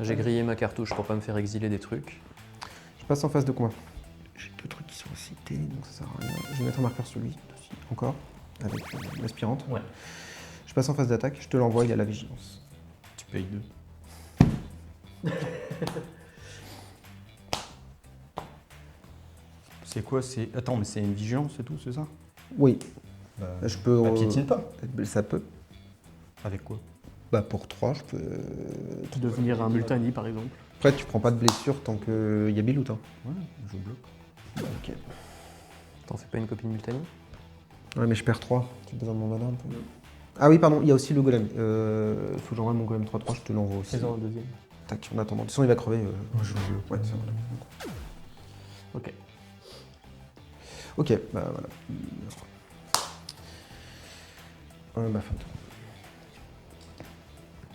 J'ai grillé ma cartouche pour pas me faire exiler des trucs. Je passe en phase de combat. J'ai deux trucs qui sont cités, donc ça sert à rien. Je vais mettre un marqueur sur lui, aussi, encore, avec l'aspirante. Ouais. Je passe en phase d'attaque, je te l'envoie, il y a la vigilance. Tu payes 2. C'est quoi? C'est... Attends, mais c'est une vigilance et tout, c'est ça? Oui, Bah, je peux... piétine pas. Ça peut. Avec quoi? Bah pour 3, je peux... Devenir un Multani, par exemple. Après, tu prends pas de blessure tant qu'il y a Bilout. Hein. Ouais, je bloque. Bah, ok. T'en fais pas une copie de Multani? Ouais, mais je perds 3. J'ai besoin de mon mana un peu. Ah oui, pardon, il y a aussi le golem. Faut que j'envoie mon golem 3-3, je te l'envoie aussi. Fais-en un deuxième. Tac, en attendant. De toute façon, il va crever. Je le bloque. Ouais, c'est vrai. Ok. Ok, bah voilà. Bah, fin de tour.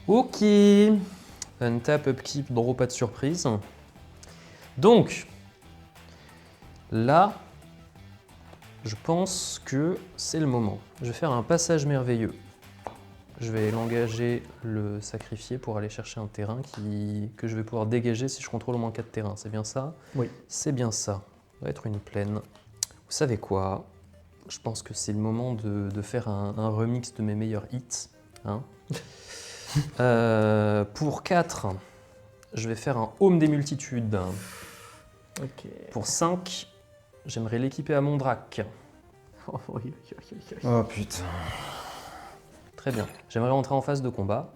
Ok. Untap, upkeep, draw, pas de surprise. Donc, là, je pense que c'est le moment. Je vais faire un passage merveilleux. Je vais l'engager, le sacrifier pour aller chercher un terrain que je vais pouvoir dégager si je contrôle au moins 4 terrains. C'est bien ça? Oui. C'est bien ça. Ça va être une plaine. Vous savez quoi? Je pense que c'est le moment de faire un remix de mes meilleurs hits. Hein. Pour 4, je vais faire un Home des multitudes. Ok. Pour 5, j'aimerais l'équiper à mon drac. Oh, oui, oui, oui, oui. Oh putain. Très bien. J'aimerais rentrer en phase de combat.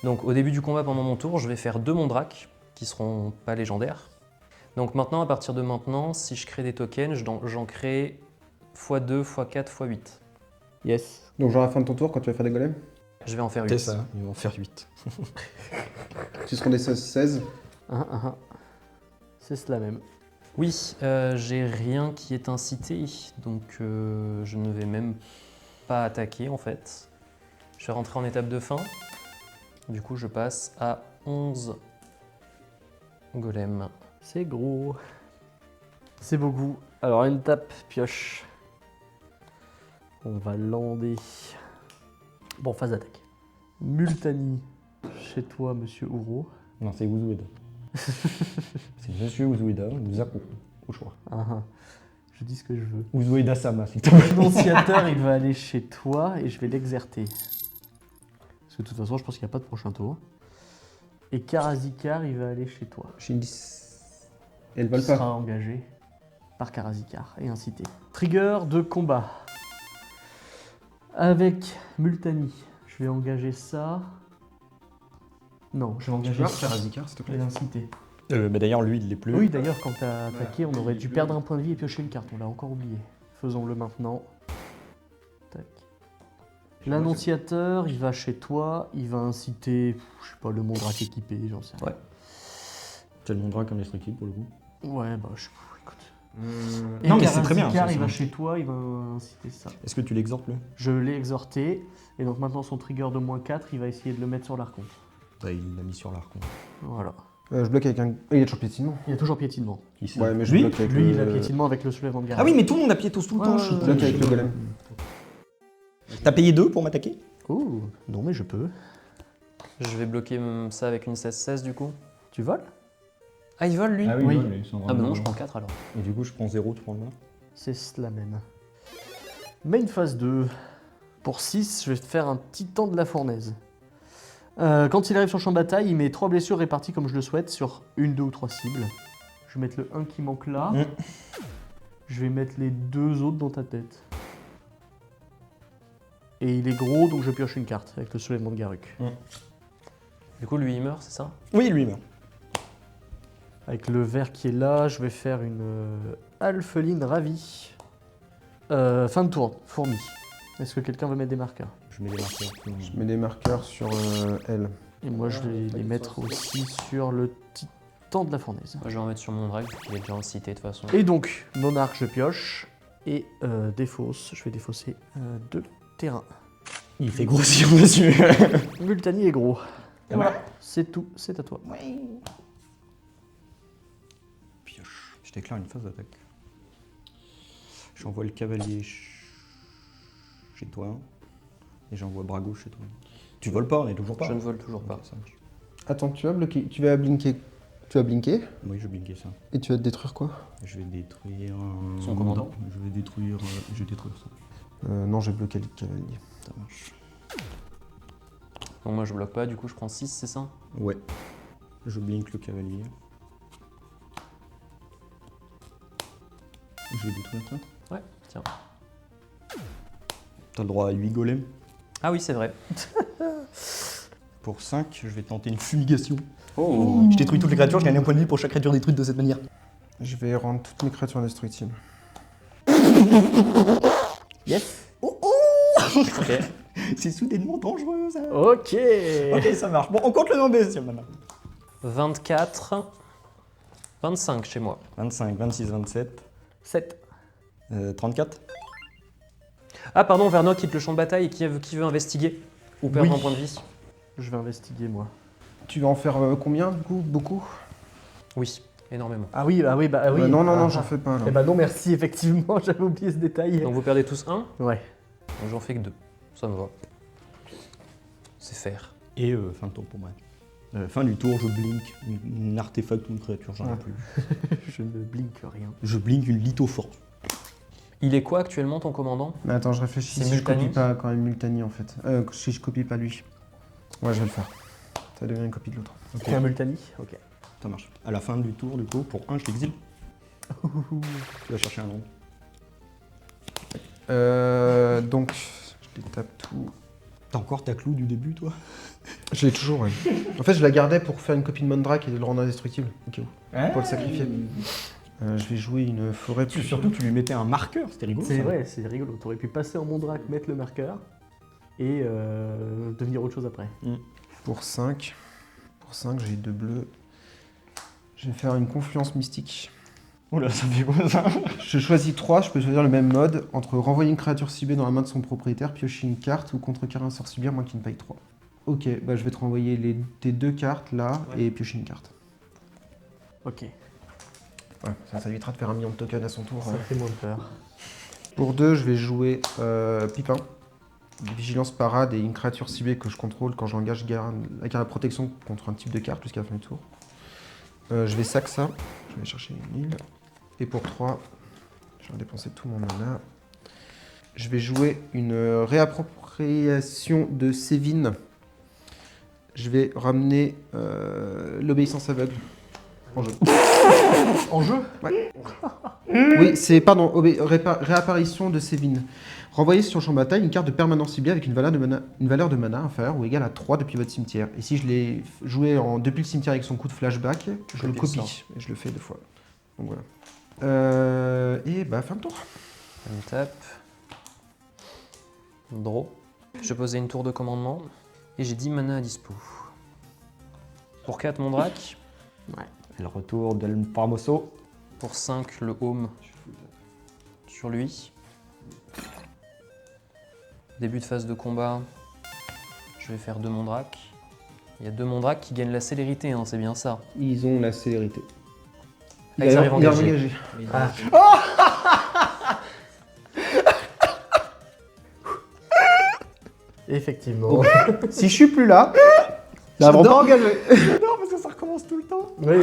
Donc au début du combat, pendant mon tour, je vais faire 2 Mondrac, qui seront pas légendaires. Donc maintenant, à partir de maintenant, si je crée des tokens, j'en crée x2, x4, x8. Yes. Donc, genre à la fin de ton tour, quand tu vas faire des golems, Je vais en faire 8. C'est ça, ils vont faire 8. tu seront des 16. C'est cela même. Oui, j'ai rien qui est incité, donc je ne vais même pas attaquer en fait. Je vais rentrer en étape de fin. Du coup, je passe à 11 golems. C'est gros. C'est beaucoup. Alors, une tape, pioche. On va lander. Bon, phase d'attaque. Multani, chez toi, monsieur Ouro. Non, c'est Uzueda. C'est Monsieur Uzueda, Zaku, au choix. Je dis ce que je veux. Uzueda Sama, s'il te plaît. L'énonciateur, il va aller chez toi et je vais l'exerter. Parce que de toute façon, je pense qu'il n'y a pas de prochain tour. Et Karazikar, il va aller chez toi. J'ai une 10. Elle vole Il pas. sera engagé par Karazikar et incité. Trigger de combat. Avec Multani, je vais engager ça. Non, je vais engager ça Karazikar, s'il te et l'inciter. Mais d'ailleurs, lui, il l'est plus. Oui, d'ailleurs, quand t'as attaqué, on aurait dû perdre un point de vie et piocher une carte. On l'a encore oublié. Faisons-le maintenant. Tac. L'annonciateur, il va chez toi, il va inciter, je sais pas, le Mondrac équipé, j'en sais rien. Ouais. C'est le Mondrac indestructible pour le coup. Ouais, bah je sais pas, écoute. Et Non, mais c'est très bien, Karazikar, ça, il va c'est- chez toi, il va inciter ça. Est-ce que tu l'exhortes, lui? Je l'ai exhorté, et donc maintenant son trigger de -4, il va essayer de le mettre sur l'archon. Bah, il l'a mis sur l'arc. Voilà. Je bloque avec un. Il est toujours piétinement. Il y a toujours piétinement. Ouais, mais je Lui bloque avec Lui, le. il a piétinement avec le soulèvement de garde. Ah oui, mais tout le monde a piétos tout le temps. Ouais, je Je bloque avec le golem. T'as payé 2 pour m'attaquer? Oh, non mais je peux. Je vais bloquer ça avec une 16-16 du coup. Tu voles? Ah, il vole lui Oui. Ah, bah non, je prends 4 alors. Et du coup, je prends 0, tu prends le moins. C'est la même. Main phase 2. Pour 6, je vais te faire un titan de la fournaise. Quand il arrive sur le champ de bataille, il met 3 blessures réparties comme je le souhaite sur 1, 2 ou 3 cibles. Je vais mettre le 1 qui manque là. Mm. Je vais mettre les 2 autres dans ta tête. Et il est gros, donc je pioche une carte avec le soulèvement de Garruk. Du coup, lui il meurt, c'est ça? Oui, lui, il meurt. Avec le vert qui est là, je vais faire une alpheline ravie. Fin de tour, fourmi. Est-ce que quelqu'un veut mettre des marqueurs? Je mets des marqueurs. Je mets des marqueurs sur elle. Et moi, je vais les mettre aussi sur le titan de la fournaise. Moi, je vais en mettre sur mon drag, il est déjà en cité de toute façon. Et donc, monarque, je pioche. Et défausse, je vais défausser 2 terrains. Il fait grossir, monsieur. Multani est gros. Et Voilà, c'est tout, c'est à toi. Pioche. Je déclare une phase d'attaque. J'envoie le cavalier chez toi. Et j'envoie Brago chez toi. Tu voles pas, on est toujours pas. Je ne vole toujours pas. Ok, ça marche. Attends, tu vas bloquer. Tu vas blinker. Tu vas blinker Oui, je vais blinker ça. et tu vas te détruire quoi? Je vais détruire. Son commandant. Je vais détruire. Je vais détruire ça. Non, j'ai bloqué le cavalier. Ça marche. Donc moi je bloque pas, du coup je prends 6, c'est ça? Ouais. Je blink le cavalier. Je vais détruire ça. Ouais, tiens. T'as le droit à 8 golems. Ah oui, c'est vrai. Pour 5, je vais tenter une fumigation. Oh. Je détruis toutes les créatures, je gagne un point de vie pour chaque créature détruite de cette manière. Je vais rendre toutes mes créatures indestructibles. Yes. Ok. C'est soudainement dangereux ça. Ok. Ok, ça marche. Bon, on compte le nombre bestial maintenant. 24. 25 chez moi. 25, 26, 27, 7. 34. Ah pardon, Vernoc quitte le champ de bataille et qui veut investiguer ou perdre Oui. un point de vie? Je vais investiguer, moi. Tu vas en faire combien du coup? Beaucoup? Oui, énormément. Ah oui. Non, Ah, j'en fais pas là. Eh ben non, merci, effectivement, j'avais oublié ce détail. Donc vous perdez tous 1, Ouais. j'en fais que 2. Ça me va. C'est faire. Et fin de tour pour moi. Fin du tour, je blink une artefact ou une créature, j'en ai Ah. plus. Je ne blinque rien. Je blink une lithoforce. Il est quoi actuellement ton commandant? Mais attends, je réfléchis C'est si je copie Multani pas quand même Multani en fait. Si je copie pas lui. Ouais, je vais le faire. Ça devient une copie de l'autre. Ok, C'est un Multani? Ok. ça marche. À la fin du tour, du coup, pour 1, je t'exile. Tu vas chercher un nom. Donc, je détape tout. T'as encore ta clou du début, toi? Je l'ai toujours, ouais. En fait, je la gardais pour faire une copie de Mondrak et de le rendre indestructible. Ok. Pour le sacrifier. Je vais jouer une forêt plus. Surtout, tu lui mettais un marqueur, c'était rigolo. C'est ça. vrai, c'est rigolo. T'aurais pu passer en Mondrac, mettre le marqueur et devenir autre chose après. Pour 5. Pour 5, j'ai 2 bleus. Je vais faire une confluence mystique. Oula, ça fait quoi ça? Je choisis 3, je peux choisir le même mode entre renvoyer une créature ciblée dans la main de son propriétaire, piocher une carte ou contrecarrer un sort ciblé à moins qu'il ne paye 3. Ok, bah je vais te renvoyer tes 2 cartes là et piocher une carte. Ok. Ouais, ça évitera de faire un million de tokens à son tour. Ça fait moins peur. Pour 2, je vais jouer Pipin. Vigilance parade et une créature ciblée que je contrôle quand j'engage avec la protection contre un type de carte jusqu'à la fin du tour. Je vais sac ça, je vais chercher une île. Et pour 3, je vais dépenser tout mon mana. Je vais jouer une réappropriation de Sévin. Je vais ramener l'obéissance aveugle en jeu. En jeu? Oui, c'est, pardon, réapparition de Sévin. Renvoyez sur le champ de bataille une carte de permanence ciblée avec une valeur de mana inférieure ou égale à 3 depuis votre cimetière. Et si je l'ai joué depuis le cimetière avec son coup de flashback, je le copie. Et je le fais 2 fois. Donc voilà. Et bah, fin de tour. Une tape. Draw. Je posais une tour de commandement et j'ai 10 mana à dispo. Pour 4, mon drac. Et le retour d'El Parmoso. Pour 5, le home sur lui. Début de phase de combat, je vais faire 2 Mondrac. Il y a 2 Mondrac qui gagnent la célérité, hein, c'est bien ça. Ils ont la célérité. Ah, ils arrivent engagés. Effectivement. Si je suis plus là, ils vont pas engager. Non, parce que ça recommence tout le temps. Oui.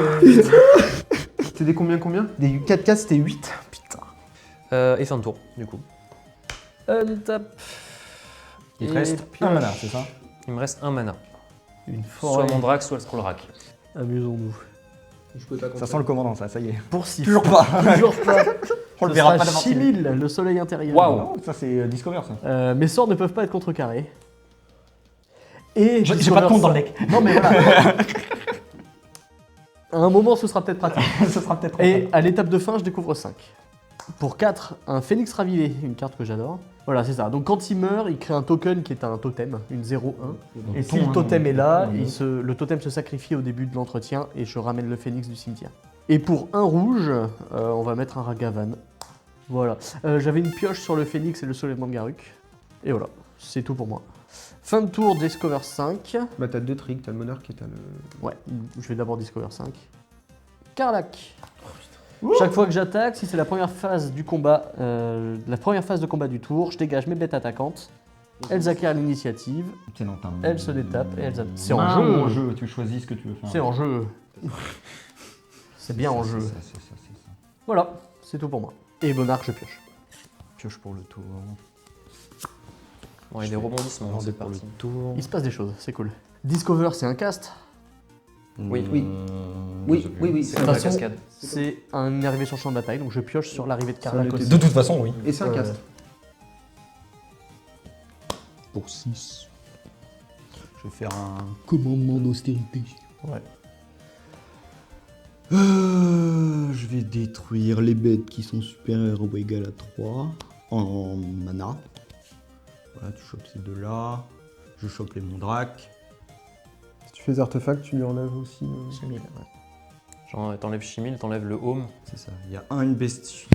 C'était des combien Des 4K, c'était 8. Putain. Et fin de tour, du coup. Tape. Il te Et reste pioche. un mana, c'est ça? Il me reste 1 mana. Une Soit forêt. Mondrac, soit le Scrollrack. Amusons-nous. Ça sent le commandant, ça y est. Pour 6. Toujours pas. Toujours pas. On le Ce verra sera pas d'avant. Chimil, le soleil intérieur. Waouh. Ça, c'est Discover, ça. Mes sorts ne peuvent pas être contrecarrés. Et J'ai pas de compte dans le deck. Non mais voilà. À un moment, ce sera peut-être pratique. Ce sera peut-être. Et à l'étape de fin, je découvre 5. Pour 4, un Phénix Ravivé, une carte que j'adore. Voilà, c'est ça. Donc quand il meurt, il crée un token qui est un totem, une 0-1. Et si le totem est là, le totem se sacrifie au début de l'entretien et je ramène le Phénix du cimetière. Et pour un rouge, on va mettre un Ragavan. Voilà. J'avais une pioche sur le Phénix et le soulèvement de Garruk. Et voilà, c'est tout pour moi. Fin de tour, Discover 5. Bah, t'as 2 tricks, t'as le monarque et t'as le. Ouais, je vais d'abord Discover 5. Karlak. Chaque fois que j'attaque, si c'est la première phase du combat, la première phase de combat du tour, je dégage mes bêtes attaquantes. Elles acquièrent l'initiative, C'est dans ta main. elles se détapent et elles attaquent. C'est Main en ou jeu. en jeu, tu choisis ce que tu veux faire. C'est en jeu. C'est bien en jeu. C'est ça. Voilà, c'est tout pour moi. Et Monarque, je pioche. Pioche pour le tour. Bon, il y a des rebondissements, Attendez c'est pour le parti. tour. Il se passe des choses, c'est cool. Discover, c'est un cast. Oui. Oui. Oui. C'est De comme toute la façon, cascade. c'est un arrivé sur le champ de bataille, donc je pioche sur l'arrivée de Ça Karlak en était aussi. De toute façon, oui. Et c'est un cast. Pour 6. Je vais faire un commandement d'austérité. Ouais. Je vais détruire les bêtes qui sont supérieures ou égales à 3 en mana. Voilà, tu chopes ces deux-là. Je chope les Mondrac. Si tu fais des artefacts, tu lui enlèves aussi. Genre, t'enlèves Chimil, t'enlèves le home. C'est ça. Il y a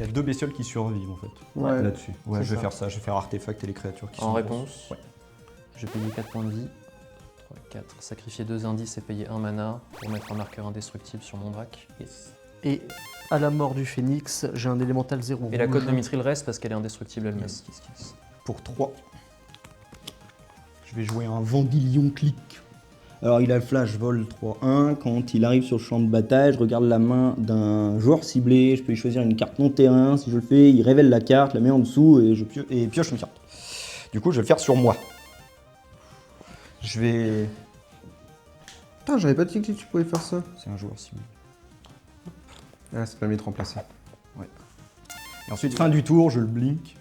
2 bestioles qui survivent en fait. Ouais. Là-dessus. Ouais, C'est je vais ça. faire ça. Je vais faire artefact et les créatures qui sont En grosses. réponse, Ouais. je vais payer 4 points de vie. 3, 4. Sacrifier 2 indices et payer 1 mana pour mettre un marqueur indestructible sur mon drac. Yes. Et à la mort du Phénix, j'ai un élémental 0. Et la cote de Mithril reste parce qu'elle est indestructible elle-même. Pour 3. Je vais jouer un Vendilion Clic. Alors il a le flash vol 3-1. Quand il arrive sur le champ de bataille, je regarde la main d'un joueur ciblé. Je peux y choisir une carte non terrain. Si je le fais, il révèle la carte, la met en dessous et je pioche une carte. Du coup, je vais le faire sur moi. Je vais... Putain, j'avais pas dit que tu pouvais faire ça. C'est un joueur ciblé. Ah, ça permet de remplacer. Et ensuite, fin du tour, je le blink.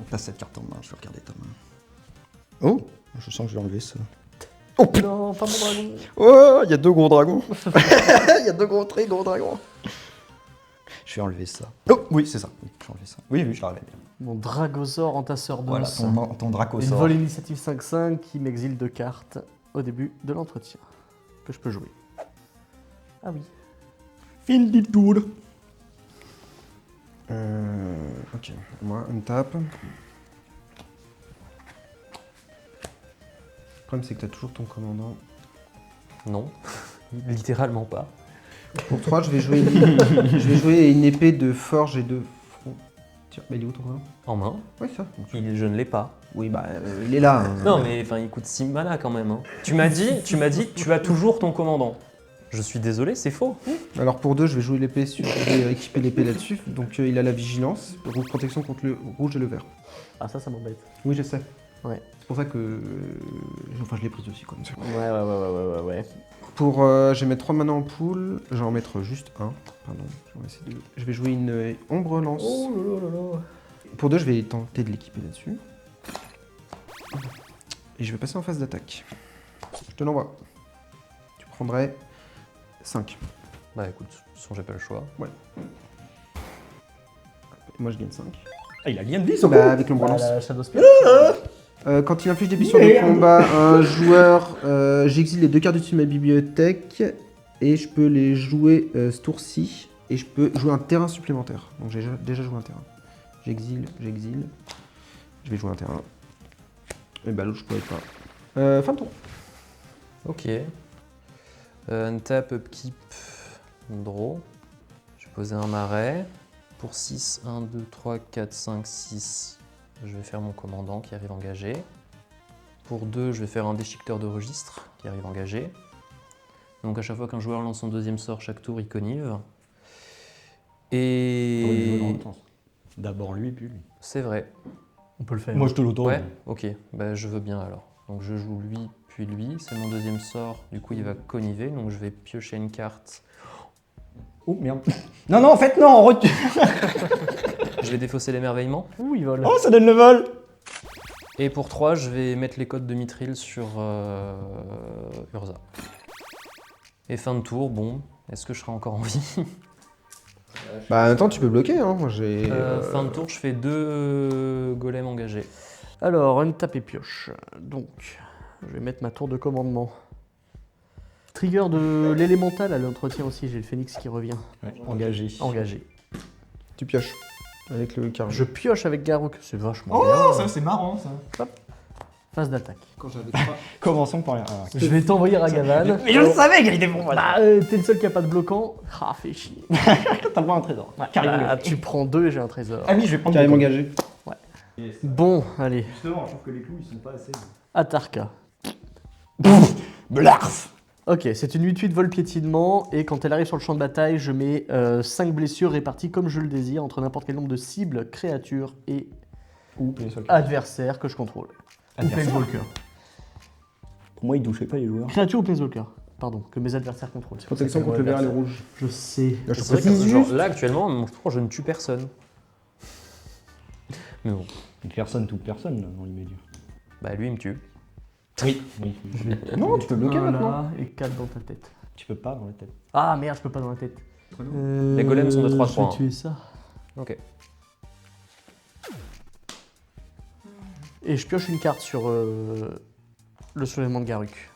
Passe cette carte en main, je vais regarder ta main. Oh, je sens que je vais enlever ça. Oh non, pas mon dragon. Oh, il y a 2 gros dragons. Il y a 2 très gros dragons. Je vais enlever ça. Oh, oui, c'est ça. Oui, je vais enlever ça. Oui, je la révèle. Mon Dragosaure entasseur de Voilà, ton Une Dracosaure. vol initiative 5-5 qui m'exile 2 cartes au début de l'entretien. Que je peux jouer. Ah oui. Fin du tour. Ok, moi, on tape. Le problème, c'est que t'as toujours ton commandant. Non, littéralement pas. Pour 3, je vais jouer une épée de forge et de front. Tiens, mais il est où ton commandant? En main, Oui, ça. je ne l'ai pas. Oui, bah, il est là. hein. Non mais enfin il coûte 6 mana quand même. Hein. Tu m'as dit que tu as toujours ton commandant. Je suis désolé, c'est faux. Alors pour 2, je vais jouer l'épée sur. Je vais équiper l'épée là-dessus. Donc il a la vigilance, protection contre le rouge et le vert. Ah ça m'embête. Oui, je sais. C'est pour ça que... Enfin, je l'ai prise aussi, quoi. Ouais. Pour... je vais mettre 3 mana en pool. Je vais en mettre juste un. Pardon. Je vais jouer une ombre lance. Oh là là. Pour 2, je vais tenter de l'équiper là-dessus. Et je vais passer en phase d'attaque. Je te l'envoie. Tu prendrais 5. Bah écoute, de toute façon j'ai pas le choix. Moi, je gagne 5. Ah, il a bien de vie, son Bah, avec l'ombre lance. La Shadow Spear. Quand il inflige des blessures de combat à un joueur, j'exile les 2 cartes dessus de ma bibliothèque et je peux les jouer ce tour-ci et je peux jouer un terrain supplémentaire. Donc j'ai déjà joué un terrain. J'exile. Je vais jouer un terrain. Et bah l'autre je pourrais pas. Fin de tour. Ok. Untap, upkeep, draw. Je vais poser un marais. Pour 6, 1, 2, 3, 4, 5, 6. Je vais faire mon commandant qui arrive engagé. Pour 2, je vais faire un déchiqueteur de registre qui arrive engagé. Donc à chaque fois qu'un joueur lance son deuxième sort, chaque tour il connive. Et... D'abord lui, puis lui. C'est vrai. On peut le faire. Moi, je te l'autorise. Ouais, ok. Bah, je veux bien alors. Donc je joue lui, puis lui. C'est mon deuxième sort. Du coup, il va conniver. Donc je vais piocher une carte. Oh merde. Non, en fait, non, Je vais défausser l'émerveillement. Ouh, il vole. Oh, ça donne le vol. Et pour 3, je vais mettre les codes de Mithril sur Urza. Et fin de tour, bon, est-ce que je serai encore en vie? Bah attends, tu peux bloquer, hein. Moi j'ai. Fin de tour, je fais 2 golems engagés. Alors, Untap et pioche. Donc, je vais mettre ma tour de commandement. Trigger de l'élémental à l'entretien aussi, j'ai le phénix qui revient. Ouais, engagé. Engagé. Tu pioches avec le carré. Je pioche avec Garruk, c'est vachement Oh, bien. ça c'est marrant ça. Phase d'attaque. Quand j'avais 3. Commençons par les. Je vais t'envoyer Ragavan. Mais je le savais qu'elle était bon. Bah, t'es le seul qui a pas de bloquant. Ah, fais chier. T'as pas un trésor. Ah, tu prends 2 et j'ai un trésor. Ah oui, je vais prendre. Carrément engagé. Bon, allez, Justement, je trouve que les clous ils sont pas assez. Atarka. Blarf. Ok, c'est une 8-8 vol piétinement et quand elle arrive sur le champ de bataille, je mets 5 blessures réparties comme je le désire entre n'importe quel nombre de cibles, créatures et Ou les seuls. adversaires que je contrôle. Ou Adversaire. Planeswalker. Pour moi, ils touchaient pas les joueurs. Créature ou Planeswalker, pardon, que mes adversaires contrôlent. C'est pour ça Protection que contre le vert et le rouge. Je sais. Là, je te C'est vrai que précise genre, juste. là, actuellement, mon tour, je ne tue personne. Mais bon, Personne, toute personne dans l'immédiat. bah lui, il me tue. Oui. Non, tu peux bloquer Un maintenant. là et 4 dans ta tête. Tu peux pas dans la tête. Ah merde, je peux pas dans la tête. Les golems sont de 3-3, Je vais hein. tuer ça. Ok. Et je pioche une carte sur le soulèvement de Garruk.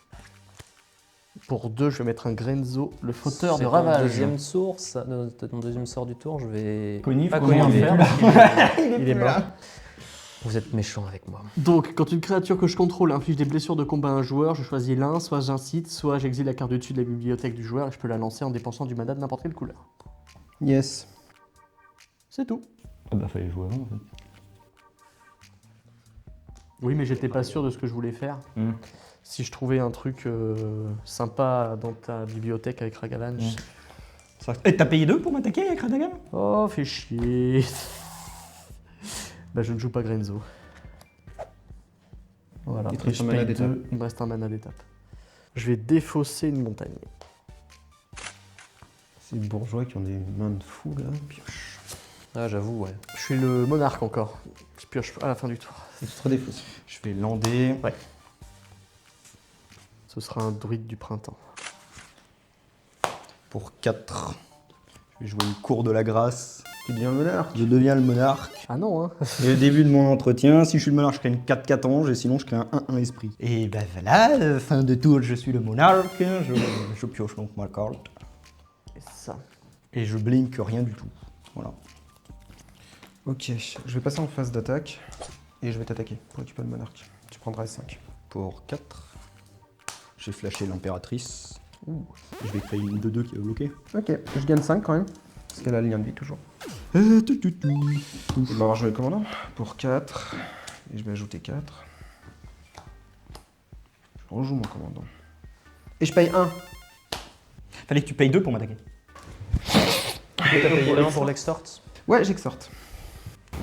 Pour 2, je vais mettre un Grenzo, le fauteur de C'est ton ravage. deuxième source, ton deuxième sort du tour, je vais Connif, pas comment conniver. faire parce qu'il est mort. Vous êtes méchant avec moi. Donc, quand une créature que je contrôle inflige des blessures de combat à un joueur, je choisis l'un, soit j'incite, soit j'exile la carte du dessus de la bibliothèque du joueur et je peux la lancer en dépensant du mana de n'importe quelle couleur. Yes. C'est tout. Ah bah fallait jouer avant en fait. Oui, mais j'étais pas sûr de ce que je voulais faire. Si je trouvais un truc sympa dans ta bibliothèque avec Ragavan, Et t'as payé 2 pour m'attaquer avec Radagan? Oh, fais chier. Bah, je ne joue pas Grenzo. Voilà, Il te et reste je un mana paye d'étape. 2, il me reste un mana d'étape. Je vais défausser une montagne. Ces bourgeois qui ont des mains de fou là. Pioche. Ah, j'avoue, ouais. Je suis le monarque encore. Je pioche à la fin du tour. Et tu te redéfausses. Je vais lander. Ouais. Ce sera un druide du printemps. Pour 4. Je vais jouer le cours de la grâce. Tu deviens le monarque. Je deviens le monarque. Ah non, hein. Et au début de mon entretien, si je suis le monarque, je crée une 4-4 ange et sinon je crée un 1-1 esprit. Et ben voilà, fin de tour, je suis le monarque. Je pioche donc ma carte. Et ça. Et je blink rien du tout. Voilà. Ok, je vais passer en phase d'attaque et je vais t'attaquer pour récupérer le monarque. Tu prendras 5. Pour 4. J'ai flashé l'impératrice. Je vais créer une 2-2 qui va bloquer. Ok, je gagne 5 quand même. Parce qu'elle a le lien de vie toujours. Je vais avoir joué le commandant pour 4. Et je vais ajouter 4. Je rejoue mon commandant. Et je paye 1. Fallait que tu payes 2 pour m'attaquer. T'as payé 1 pour l'extort? Ouais, j'exhorte.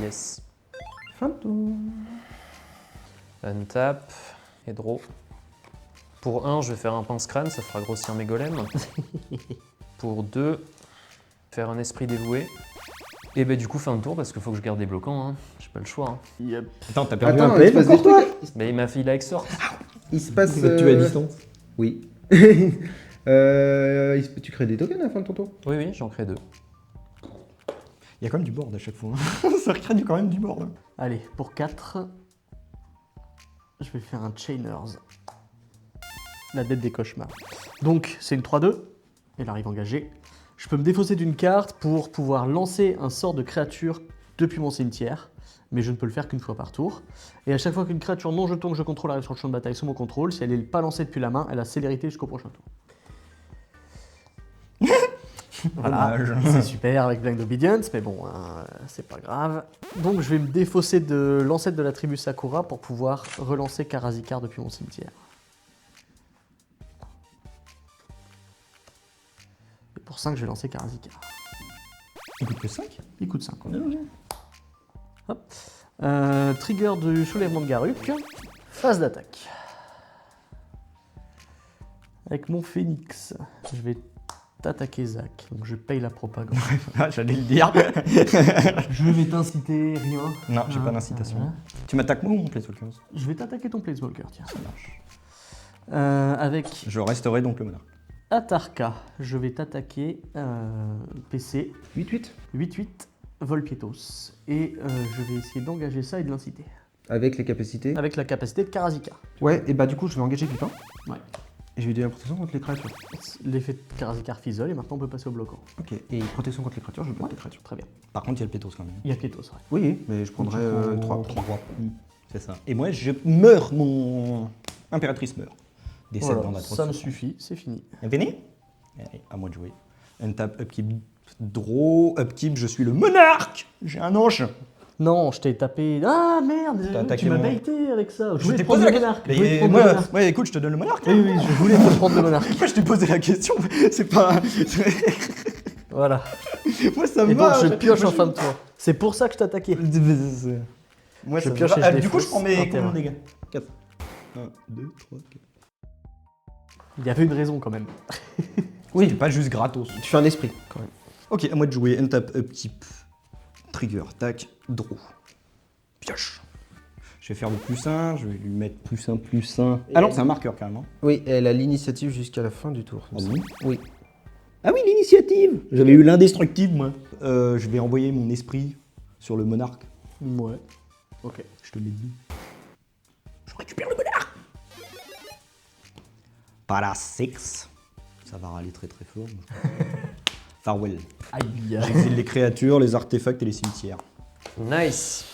Yes. Fin de tour. Untap et draw. Pour 1, je vais faire un pince-crâne, ça fera grossir mes golems. Pour 2, faire un esprit dévoué. Et bah du coup, fin de tour, parce qu'il faut que je garde des bloquants, hein. J'ai pas le choix. Hein. Yep. Attends, t'as perdu Attends, un il se PN passe des encore toi trucs. Bah il m'a fait la exhort. Il se passe. Tu es à distance. Oui. Tu crées des tokens à la fin de ton tour? Oui, oui, j'en crée 2. Il y a quand même du board à chaque fois. Hein. Ça recrée quand même du board. Hein. Allez, pour 4, je vais faire un Chainers. La dette des cauchemars. Donc, c'est une 3-2. Elle arrive engagée. Je peux me défausser d'une carte pour pouvoir lancer un sort de créature depuis mon cimetière, mais je ne peux le faire qu'une fois par tour. Et à chaque fois qu'une créature non jeton que je contrôle arrive sur le champ de bataille sous mon contrôle, si elle n'est pas lancée depuis la main, elle a célérité jusqu'au prochain tour. Voilà, c'est super avec Blind Obedience, mais bon, c'est pas grave. Donc je vais me défausser de l'ancêtre de la tribu Sakura pour pouvoir relancer Karazikar depuis mon cimetière. Et pour 5, je vais lancer Karazikar. Il coûte que 5. Il coûte 5. Hop. Trigger du soulèvement de Garruk. Phase d'attaque. Avec mon phénix, je vais t'attaquer Zach. Donc je paye la propagande. J'allais le dire. Je vais t'inciter, rien. Non, j'ai pas d'incitation. Voilà. Tu m'attaques moi ou mon Planeswalker? Je vais t'attaquer ton Planeswalker, tiens. Ça marche. Avec Je resterai donc le monarque. Atarka, je vais t'attaquer PC 8-8. 8-8 Volpietos. Et je vais essayer d'engager ça et de l'inciter. Avec les capacités. Avec la capacité de Karazika. Ouais, et bah du coup, je vais engager du temps. Ouais. Et je vais donner la protection contre les créatures. L'effet de Karazikar fisole et maintenant on peut passer au bloquant. Ok. Et protection contre les créatures, je bloque les créatures. Très bien. Par contre, il y a le Pétos quand même. Il y a Kétos, ouais. Oui, mais je prendrais 3. C'est ça. Et moi, je meurs, mon impératrice meurt. Décède Voilà, dans la ça me suffit, c'est fini. Venez. Allez, à moi de jouer. Untap, upkeep, draw, upkeep, je suis le monarque. J'ai un ange. Non, je t'ai tapé. Ah merde, T'as attaqué tu m'as mon- baité avec ça. Je voulais t'ai te prendre posé le la monarque. question. Je voulais te Mais prendre le moi, monarque. ouais, écoute, je te donne le monarque. Oui, oui, je voulais te prendre le monarque. Moi, je t'ai posé la question. C'est pas. Voilà. moi, ça Et donc va. je pioche en fin de tour. C'est pour ça que je t'ai attaqué. Moi, Je ça me pioche va. et je Du coup, je défausse prends mes un combien terrain. de dégâts 4. 1, 2, 3, 4. Il y avait une raison quand même. Oui, c'est pas juste gratos. Tu fais un esprit, quand même. Ok, à moi de jouer. Untap, upkeep, trigger, tac, draw. Pioche. Je vais faire le +1, je vais lui mettre +1. Ah non, c'est un marqueur carrément. Oui, elle a l'initiative jusqu'à la fin du tour. Ah oui. Oui. Ah oui, l'initiative. J'avais eu l'indestructible, moi. Je vais envoyer mon esprit sur le monarque. Ouais. Ok. Je te l'ai dit. Je récupère le monarque. Para 6. Ça va râler très très fort. Farewell. Aïe. J'exile les créatures, les artefacts et les cimetières. Nice.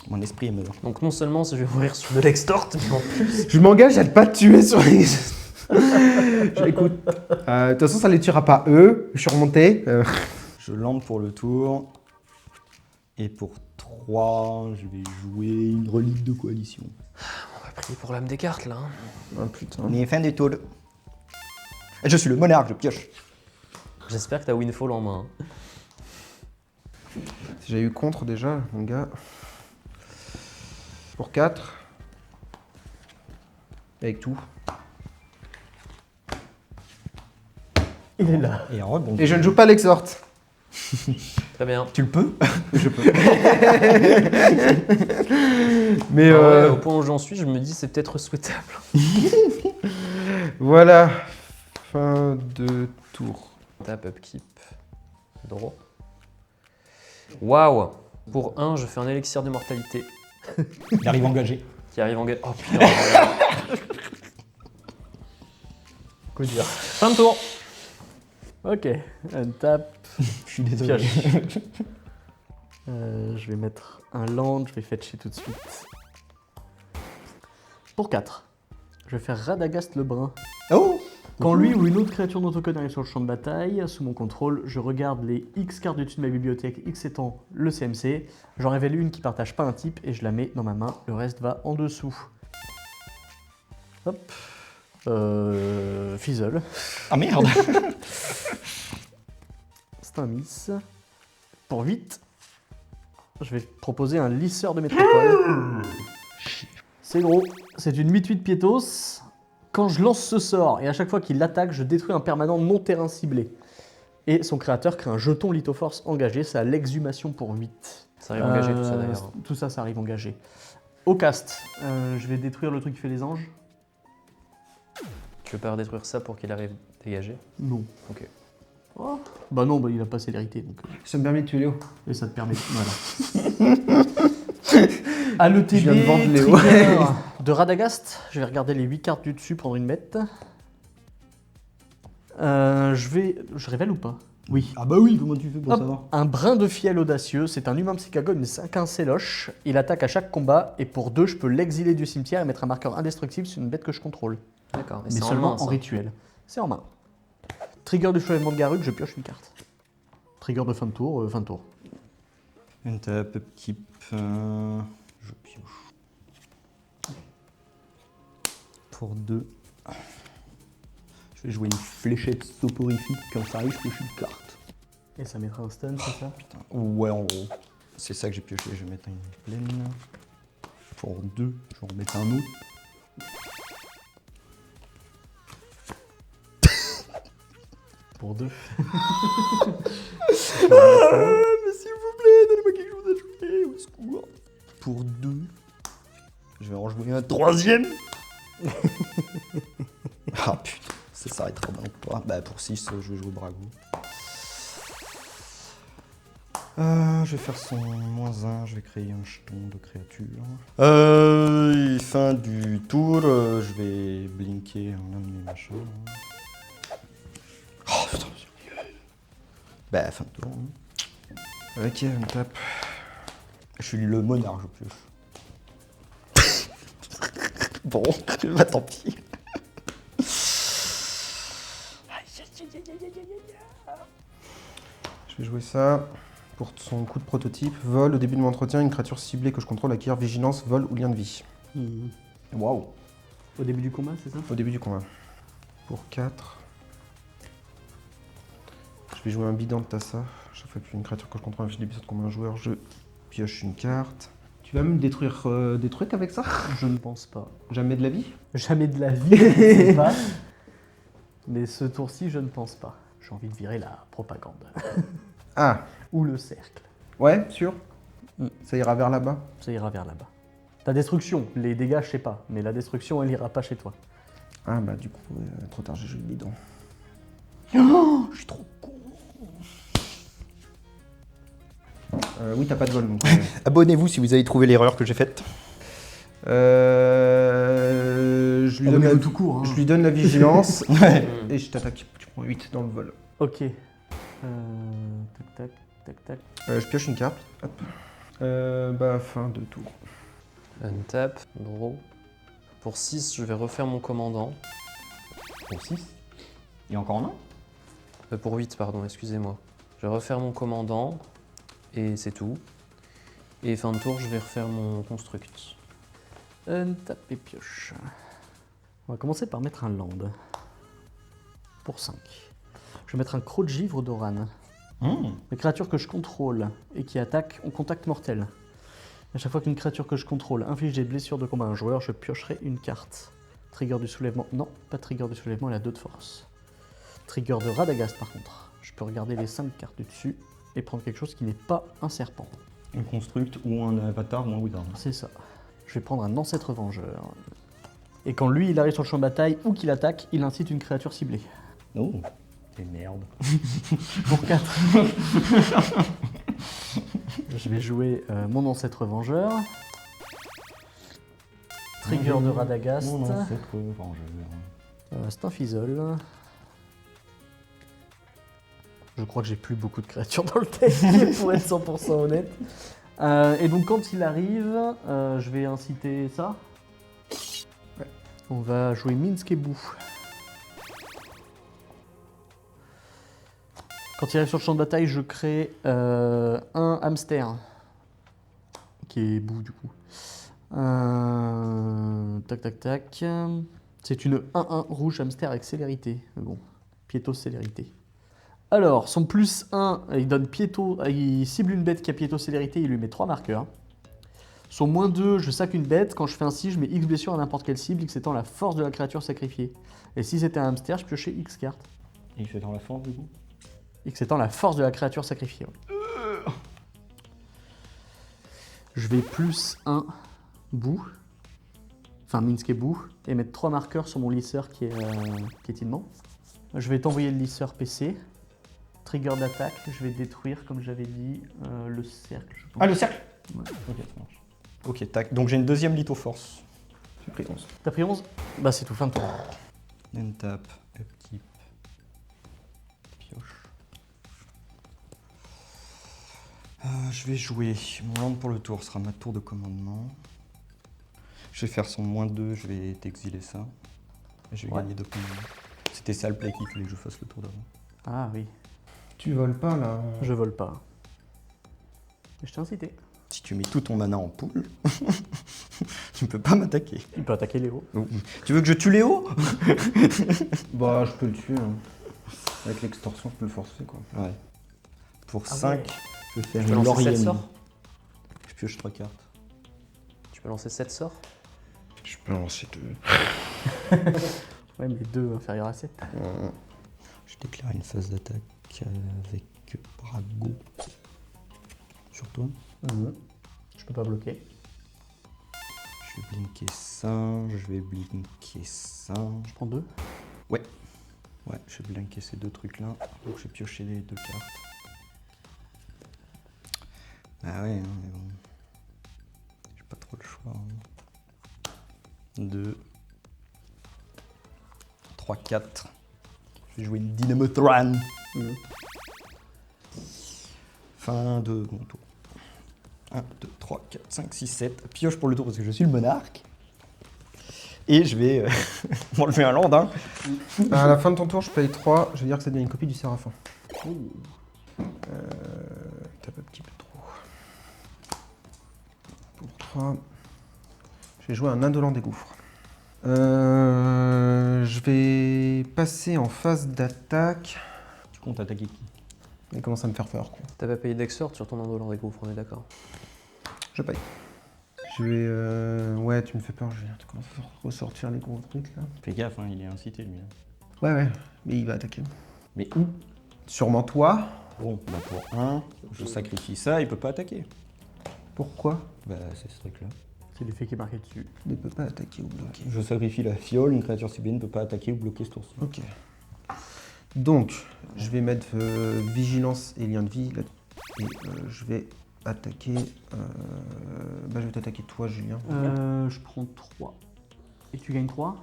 Mon esprit est mort. Donc non seulement je vais mourir sur de l'extort, mais en plus... Je m'engage à ne pas te tuer sur les. Écoute. De toute façon, ça les tuera pas eux. Je suis remonté. Je lance pour le tour. Et pour 3, je vais jouer une relique de coalition. On va prier pour l'âme des cartes là. Hein. Oh putain. On est fin des tours. Et je suis le monarque, je pioche. J'espère que t'as Windfall en main. Hein. Si j'ai eu contre déjà, mon gars. Pour 4. Avec tout. Il est là. Et rebond. Et je ne joue pas l'exhort. Très bien. Tu le peux? Je peux. Mais Ah ouais, au point où j'en suis, je me dis c'est peut-être souhaitable. voilà. Fin de tour. Tap, upkeep, draw. Waouh. Pour 1, je fais un élixir d'immortalité Il arrive engagé. qui arrive en guet. Oh putain. Voilà. Coup dur. Fin de tour. Ok. Untap. Je suis désolé. Pioche. Je vais mettre un land, je vais fetcher tout de suite. Pour 4, je vais faire Radagast le Brun. Oh! Quand lui ou une autre créature non token arrive sur le champ de bataille, sous mon contrôle, je regarde les X cartes du dessus de ma bibliothèque, X étant le CMC, j'en révèle une qui partage pas un type et je la mets dans ma main, le reste va en dessous. Hop. Fizzle. Ah merde! C'est un miss. Pour 8, je vais proposer un lisseur de métropole. C'est gros. C'est une 8-8 Piétos. Quand je lance ce sort, et à chaque fois qu'il l'attaque, je détruis un permanent non terrain ciblé. Et son créateur crée un jeton Lithoforce engagé, ça a l'exhumation pour 8. Ça arrive engagé tout ça d'ailleurs. Tout ça, ça arrive engagé. Au cast, je vais détruire le truc qui fait les anges. Tu veux pas redétruire ça pour qu'il arrive dégagé? Non. Ok. Oh. Bah non, bah il a pas célérité, donc... Ça me permet de tuer Léo. Et ça te permet... Voilà. À le TD, Je viens de vendre Léo. trigger de Radagast. Je vais regarder les 8 cartes du dessus, prendre une bête. Je révèle ou pas? Oui. Ah bah oui, comment tu fais pour Hop, savoir? un brin de fiel audacieux, c'est un humain psychagone, 5-1 Séloche. Il attaque à chaque combat, et pour 2, je peux l'exiler du cimetière et mettre un marqueur indestructible sur une bête que je contrôle. D'accord. Mais seulement en rituel. C'est en main. Trigger du soulèvement de Garruk, je pioche une carte. Trigger de fin de tour, fin de tour. Une tape, upkeep, je pioche. Pour 2. Je vais jouer une fléchette soporifique. Quand ça arrive, je pioche une carte. Et ça mettra un stun, c'est ça? Putain. Ouais, en gros. C'est ça que j'ai pioché. Je vais mettre une plaine. Pour 2, je vais en mettre un autre. Pour 2. Mais s'il vous plaît, donnez-moi quelque chose à jouer, au secours. Pour 2, je vais en jouer un troisième. Ah putain, ça s'arrêtera donc pas. Bah pour 6, je vais jouer Brago. Je vais faire son -1, je vais créer un jeton de créature. Fin du tour, je vais blinker un de mes machins. Oh putain, sérieux. Bah fin de tour. Hein. Ok, on tape. Je suis le monarque, je pioche. Bon, bah tant pis. Je vais jouer ça. Pour son coup de prototype, vol. Au début de mon entretien, une créature ciblée que je contrôle acquiert vigilance, vol ou lien de vie. Waouh. Au début du combat, c'est ça? Au début du combat. Pour 4. Je vais jouer un bidon de Tassa. Chaque fois qu'une créature que je contrôle affiche l'épisode de combat un joueur, je pioche une carte. Tu vas me détruire des trucs avec ça? Je ne pense pas. Jamais de la vie? Jamais de la vie, je sais pas. Mais ce tour-ci, je ne pense pas. J'ai envie de virer la propagande. Ah, Ou le cercle. ouais, sûr. Ça ira vers là-bas. Ça ira vers là-bas. Ta destruction, les dégâts, je sais pas. Mais la destruction, elle ira pas chez toi. Ah bah du coup, trop tard, j'ai joué le bidon. Oh, je suis trop con. Oui, t'as pas de vol donc. Abonnez-vous si vous avez trouvé l'erreur que j'ai faite. Je lui donne la, tout court. Hein. je lui donne la vigilance Ouais. et je t'attaque. Tu prends 8 dans le vol. Ok. Tac, tac, tac. Je pioche une carte. Hop. Bah, fin de tour. Untap, draw. Pour 6, je vais refaire mon commandant. Pour 6. Il y a encore un an? Pour 8, pardon, excusez-moi. Je vais refaire mon commandant, et c'est tout. Et fin de tour, je vais refaire mon construct. Untap et pioche. On va commencer par mettre un land. Pour 5. Je vais mettre un croc de givre d'Oran. Les créatures que je contrôle et qui attaquent ont contact mortel. À chaque fois qu'une créature que je contrôle inflige des blessures de combat à un joueur, je piocherai une carte. Trigger du soulèvement. Non, pas trigger du soulèvement, elle a 2 de force. Trigger de Radagast par contre. Je peux regarder les 5 cartes du dessus et prendre quelque chose qui n'est pas un serpent. Un construct ou un avatar ou un wizard. C'est ça. Je vais prendre un ancêtre vengeur. Et quand lui il arrive sur le champ de bataille ou qu'il attaque, il incite une créature ciblée. Oh, c'est merde. Pour 4. Je vais jouer mon ancêtre vengeur. Trigger de Radagast. Mon ancêtre vengeur. C'est un fizzle. Je crois que j'ai plus beaucoup de créatures dans le deck pour être 100% honnête. Et donc quand il arrive, je vais inciter ça. Ouais. On va jouer Minsk et Bou. Quand il arrive sur le champ de bataille, je crée un hamster. Qui est Bou du coup. Tac tac tac. C'est une 1-1 rouge hamster avec célérité. Mais bon, Piétos célérité. Alors, son plus 1, il donne Piétos, il cible une bête qui a Piétos célérité, il lui met 3 marqueurs. Sur -2, je sac une bête. Quand je fais ainsi, je mets X blessure à n'importe quelle cible, X étant la force de la créature sacrifiée. Et si c'était un hamster, je piochais X cartes. Et il fait dans la force du coup. X étant la force de la créature sacrifiée. Ouais. Je vais +1 bout. Enfin, Minsk et bout. Et mettre 3 marqueurs sur mon lisseur qui est piétinement. Je vais t'envoyer le lisseur PC. Trigger d'attaque. Je vais détruire, comme j'avais dit, le cercle. Je pense. Ah, le cercle. Ouais. Ok, ça marche. Ok, tac. Donc j'ai une deuxième litho force. J'ai pris 11. T'as pris 11? Bah, c'est tout, fin de tour. End tap, upkeep, pioche. Je vais jouer. Mon land pour le tour sera ma tour de commandement. Je vais faire son -2, je vais t'exiler ça. Et je vais Ouais. gagner 2 points de vie. C'était ça le play qu'il fallait que je fasse le tour d'avant. Ah oui, Tu voles pas là. je vole pas. Mais je t'ai incité. Si tu mets tout ton mana en pool, tu ne peux pas m'attaquer. Il peut attaquer Léo. Tu veux que je tue Léo? Bah, je peux le tuer. Hein. Avec l'extorsion, je peux le forcer quoi. Ouais. Pour Ah 5, ouais. je vais faire Tu peux une lancer 7 Laurienne. sorts. Je pioche 3 cartes. Tu peux lancer 7 sorts. Je peux en lancer 2. Ouais, mais 2 inférieur à 7. Je déclare une phase d'attaque avec Brago. Sur toi. Je peux pas bloquer. Je vais blinker ça, je vais blinker ça. Je prends 2. Ouais, je vais blinker ces deux trucs là. Donc je vais piocher les 2 cartes. Ah ouais, hein, mais bon. J'ai pas trop le choix. 2, 3, 4. Je vais jouer une Dynamotron. Fin de mon tour. 1, 2, 3, 4, 5, 6, 7. Pioche pour le tour parce que je suis le monarque. Et je vais m'enlever un land. Hein. À la fin de ton tour, je paye 3. Je veux dire que ça devient une copie du Séraphin. Tape un petit peu trop. Pour 3. Je vais jouer un indolent des gouffres. Je vais passer en phase d'attaque. Tu comptes attaquer qui? Il commence à me faire peur. Quoi. T'as pas payé d'exort sur ton indolent des gouffres, on est d'accord. Je paye. Je vais. Ouais, tu me fais peur, Julien. Tu commences à ressortir les gros trucs là. Fais gaffe, hein, il est incité lui. Ouais, mais il va attaquer. Mais où? Sûrement toi. Bon, bah pour 1, je sacrifie ça, il peut pas attaquer. Pourquoi? Bah c'est ce truc là. C'est l'effet qui est marqué dessus. Il ne peut pas attaquer ou bloquer. Je sacrifie la fiole, une créature ciblée ne peut pas attaquer ou bloquer ce tour-ci. Ok. Donc, je vais mettre vigilance et lien de vie là. Et je vais attaquer. Bah, je vais t'attaquer toi, Julien. Je prends 3. Et tu gagnes 3?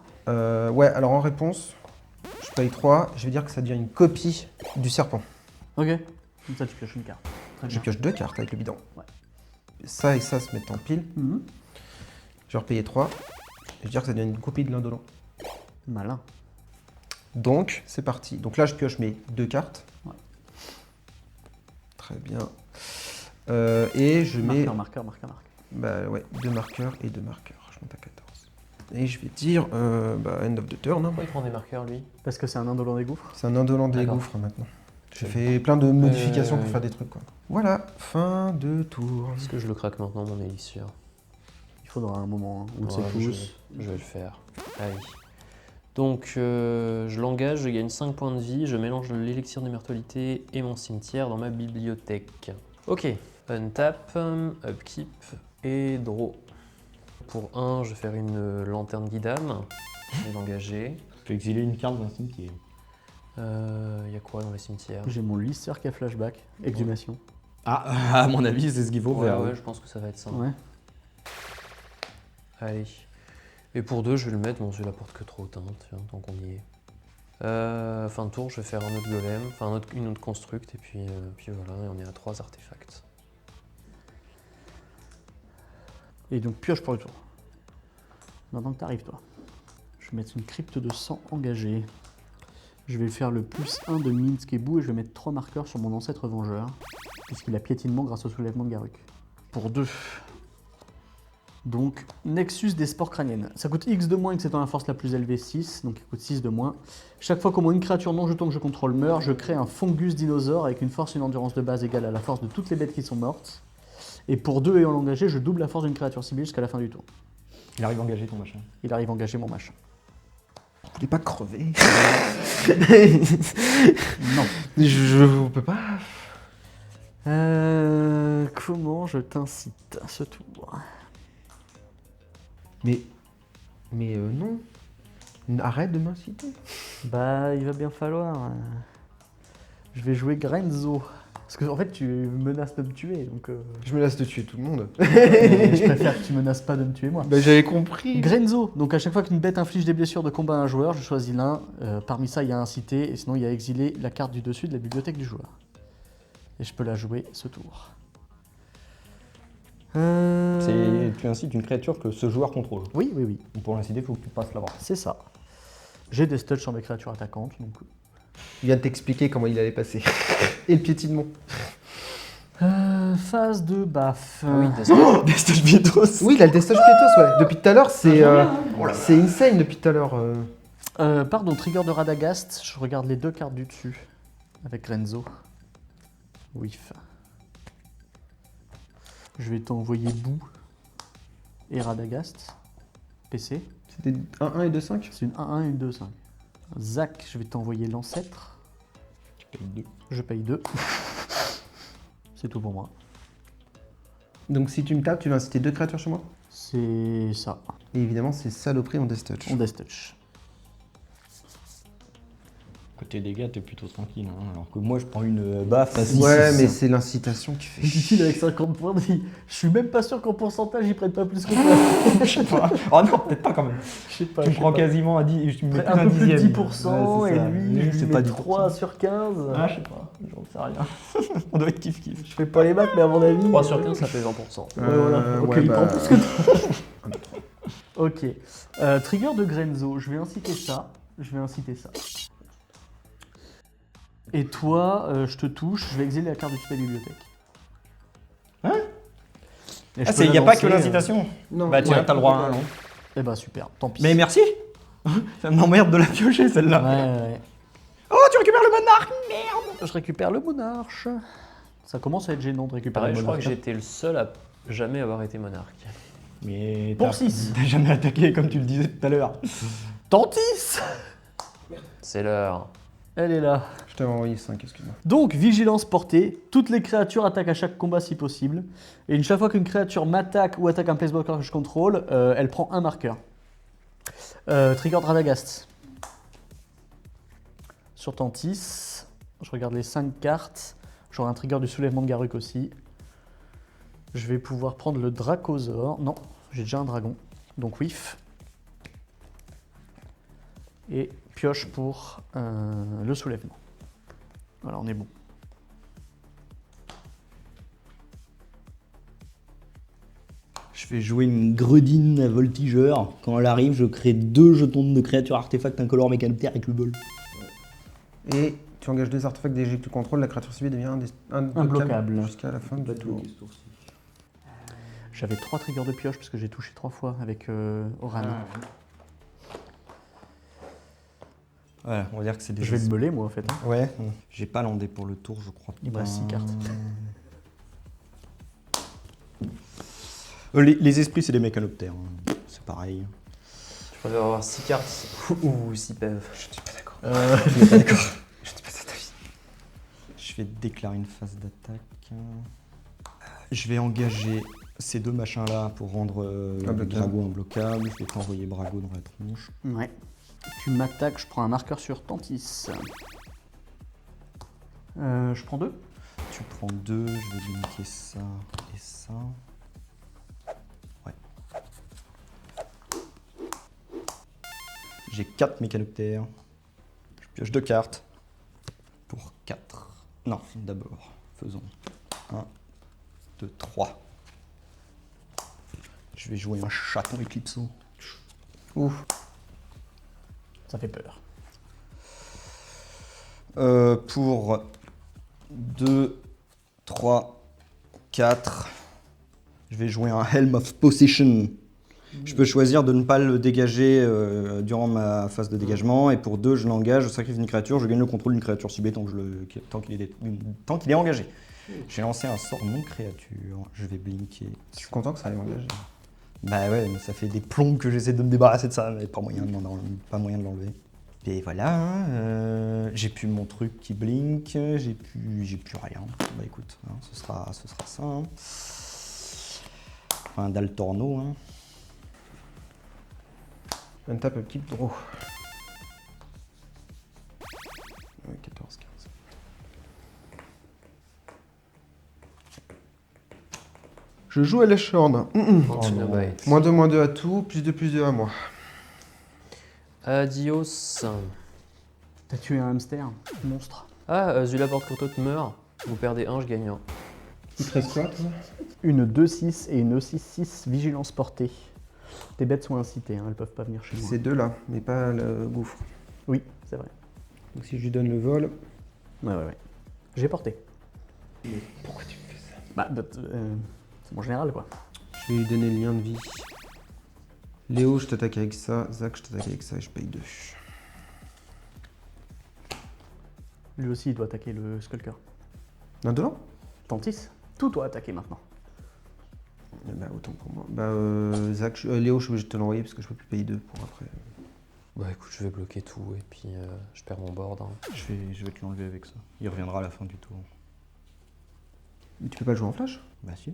Ouais, alors en réponse, je paye 3. Je vais dire que ça devient une copie du serpent. Ok. Comme ça, tu pioches une carte. Très Je bien. pioche 2 cartes avec le bidon. Ouais. Ça et ça se mettent en pile. Mhm. Je vais repayer 3. Je vais dire que ça devient une copie de l'indolent. Malin. Donc, c'est parti. Donc là, je pioche mes 2 cartes. Ouais. Très bien. Et je mets Marqueur. bah, ouais, 2 marqueurs et 2 marqueurs. Je monte à 14. Et je vais dire end of the turn. Pourquoi il prend des marqueurs lui? Parce que c'est un indolent des gouffres. C'est un indolent des D'accord. gouffres maintenant. J'ai fait plein de modifications pour oui. faire des trucs. Quoi. Voilà, fin de tour. Est-ce que je le craque maintenant, mon élixir? Il faudra un moment, hein, où Ouais, c'est je tous. vais le faire. Allez. Donc, je l'engage, je gagne 5 points de vie, je mélange l'élixir d'immortalité et mon cimetière dans ma bibliothèque. Ok, untap, upkeep et draw. Pour 1, je vais faire une lanterne guidame. Je vais l'engager. Tu peux exiler une carte d'un cimetière. Il y a quoi dans les cimetières? J'ai mon lisseur qui a flashback. Exhumation. Ah, à mon avis, c'est ce qu'il faut Ouais, faire. ouais, je pense que ça va être ça. Ouais. Allez. Et pour 2, je vais le mettre, bon, je l'apporte que trop tard, tiens, tant qu'on y est. Fin de tour, je vais faire un autre golem, enfin une autre construct, et puis voilà, et on est à 3 artefacts. Et donc pioche pour le tour. Maintenant que t'arrives, toi. Je vais mettre une crypte de sang engagée. Je vais faire le +1 de Minsk et bout et je vais mettre 3 marqueurs sur mon ancêtre vengeur. Puisqu'il a piétinement grâce au soulèvement de Garruk. Pour 2. Donc, Nexus des spores crâniennes. Ça coûte X de moins, X étant la force la plus élevée, 6, donc il coûte 6 de moins. Chaque fois qu'au moins une créature non jeton que je contrôle meurt, je crée un fungus dinosaure avec une force et une endurance de base égale à la force de toutes les bêtes qui sont mortes. Et pour 2 ayant engagé, je double la force d'une créature ciblée jusqu'à la fin du tour. Il arrive à engager ton machin. Il arrive à engager mon machin. Il est pas crevé. Non. Je peux pas. Comment je t'incite à ce tour? Mais non. Arrête de m'inciter. Bah, il va bien falloir. Je vais jouer Grenzo. Parce que en fait, tu menaces de me tuer, donc. Je menace de tuer tout le monde. Je préfère que tu menaces pas de me tuer moi. Bah j'avais compris. Grenzo. Donc à chaque fois qu'une bête inflige des blessures de combat à un joueur, je choisis l'un. Parmi ça, il y a incité, et sinon il y a exilé la carte du dessus de la bibliothèque du joueur. Et je peux la jouer ce tour. Tu incites une créature que ce joueur contrôle. Oui, oui, oui. Donc pour l'inciter, il faut que tu passes là-bas. C'est ça. J'ai des studs sur mes créatures attaquantes, donc. Il vient de t'expliquer comment il allait passer. Et le piétinement. Phase de baffe. Oui, Destage Bietros. Oui, il a le destage Plétos, ouais. Depuis tout à l'heure, c'est insane depuis tout à l'heure. Pardon, trigger de Radagast. Je regarde les 2 cartes du dessus. Avec Grenzo. Whiff. Je vais t'envoyer Bou et Radagast. PC. C'était 1-1 et 2-5. C'est une 1-1 et une 2-5. Zach, je vais t'envoyer l'ancêtre. Tu payes 2. Je paye 2. C'est tout pour moi. Donc si tu me tapes, tu vas inciter 2 créatures sur moi. C'est ça. Et évidemment, c'est saloperie en death touch. On death touch. Côté dégâts, t'es plutôt tranquille. Hein, alors que moi, je prends une baffe à 6. Ouais, mais c'est l'incitation qui fait Difficile avec 50 points. Je suis même pas sûr qu'en pourcentage, ils prennent pas plus que toi. Je sais pas. Oh non, peut-être pas quand même. Je sais pas. Tu me je sais prends pas. quasiment à 10. Tu me mets plus Un d'un peu plus de dixième. 10% Ouais, c'est et ça. lui, je c'est lui pas mets 10%. 3 sur 15. Ah, Je sais pas, j'en sais rien. On doit être kiff-kiff. Je fais pas les maths, mais à mon avis. 3 sur 15, ça fait 20%. Ouais, voilà. Ok, ouais, il prend bah, plus que toi. Ok. Trigger de Grenzo, je vais inciter ça. Je vais inciter ça. Et toi, je te touche, je vais exiler la carte du dessus de la bibliothèque. Hein? Et je Ah, peux il n'y a pas que l'avancer, l'incitation. Non. Bah tiens, ouais. t'as le droit à un, non? Eh bah super, tant pis. Mais merci. Ça m'emmerde de la piocher celle-là. Ouais. Oh, tu récupères le monarque. Merde. Je récupère le monarche. Ça commence à être gênant de récupérer Pareil, le je crois que monarque. j'étais le seul à jamais avoir été monarque. Mais Pour 6. T'as jamais attaqué comme tu le disais tout à l'heure. Tantis. C'est l'heure. Elle est là. Je t'avais envoyé 5, excuse-moi. Donc, vigilance portée. Toutes les créatures attaquent à chaque combat si possible. Et une chaque fois qu'une créature m'attaque ou attaque un placeblocker que je contrôle, elle prend un marqueur. Trigger de Radagast. Sur Tantis, je regarde les 5 cartes. J'aurai un trigger du soulèvement de Garruk aussi. Je vais pouvoir prendre le Dracosaure. Non, j'ai déjà un dragon. Donc whiff. Et pioche pour le soulèvement. Voilà, on est bon. Je vais jouer une Gredine à voltigeur. Quand elle arrive, je crée 2 jetons de créatures artefacts incolores mécanoptères avec le bol. Et tu engages 2 artefacts des jets que tu contrôles, la créature ciblée devient Imbloquable. jusqu'à la fin du tour. J'avais 3 triggers de pioche parce que j'ai touché 3 fois avec Oran. Ouais, on va dire que c'est des... Je vais le meuler moi en fait. Ouais, j'ai pas landé pour le tour, je crois. Il me reste 6 cartes. Les esprits, c'est des mécanoptères. Hein. C'est pareil. Je préfère avoir 6 cartes ou 6 PV. Je suis pas d'accord. Je suis pas d'accord. Je suis pas cet avis. Je vais déclarer une phase d'attaque. Je vais engager ces 2 machins-là pour rendre Brago imbloquable. Je vais t'envoyer Brago dans la tronche. Ouais. Tu m'attaques, je prends un marqueur sur Tantis. Je prends 2. Tu prends 2, je vais limiter ça et ça. Ouais. J'ai 4 mécanoptères. Je pioche 2 cartes. Pour 4. Non, d'abord, faisons 1, 2, 3. Je vais jouer un chaton éclipsant. Ouf. Ça fait peur. Pour 2, 3, 4, je vais jouer un Helm of Possession. Je peux choisir de ne pas le dégager durant ma phase de dégagement. Et pour 2, je l'engage, je sacrifie une créature, je gagne le contrôle d'une créature ciblée tant qu'il est engagé. J'ai lancé un sort non créature. Je vais blinker. Je suis content que ça aille engager. Bah ouais, mais ça fait des plombes que j'essaie de me débarrasser de ça, mais pas moyen de l'enlever. Et voilà, hein, j'ai plus mon truc qui blink, j'ai plus rien. Bah écoute, hein, ce sera ça. Hein. Un Daltorno. Hein. On tape un petit draw. Ouais, 14, 15. Je joue à l'échorne. Antinobite. -2 à tout, +2 à moi. Adios. T'as tué un hamster, monstre. Ah, Zula Porte-Courtot meurt. Vous perdez 1, je gagne 1. Il te reste quoi, toi? Une 2-6 et une 6-6 vigilance portée. Tes bêtes sont incitées, hein, elles peuvent pas venir chez moi. Ces deux-là, mais pas le gouffre. Oui, c'est vrai. Donc si je lui donne le vol... Ouais. J'ai porté. Pourquoi tu me fais ça? Bah, c'est mon général, quoi. Je vais lui donner le lien de vie. Léo, je t'attaque avec ça. Zach, je t'attaque avec ça et je paye 2. Lui aussi, il doit attaquer le Skulker. Un dedans? Tantis, tout doit attaquer maintenant. Bah autant pour moi. Bah Zach, Léo, je suis obligé de te l'envoyer parce que je peux plus payer 2 pour après. Bah écoute, je vais bloquer tout et puis je perds mon board. Hein. Je vais te l'enlever avec ça. Il reviendra à la fin du tour. Mais tu peux pas le jouer en flash? Bah si.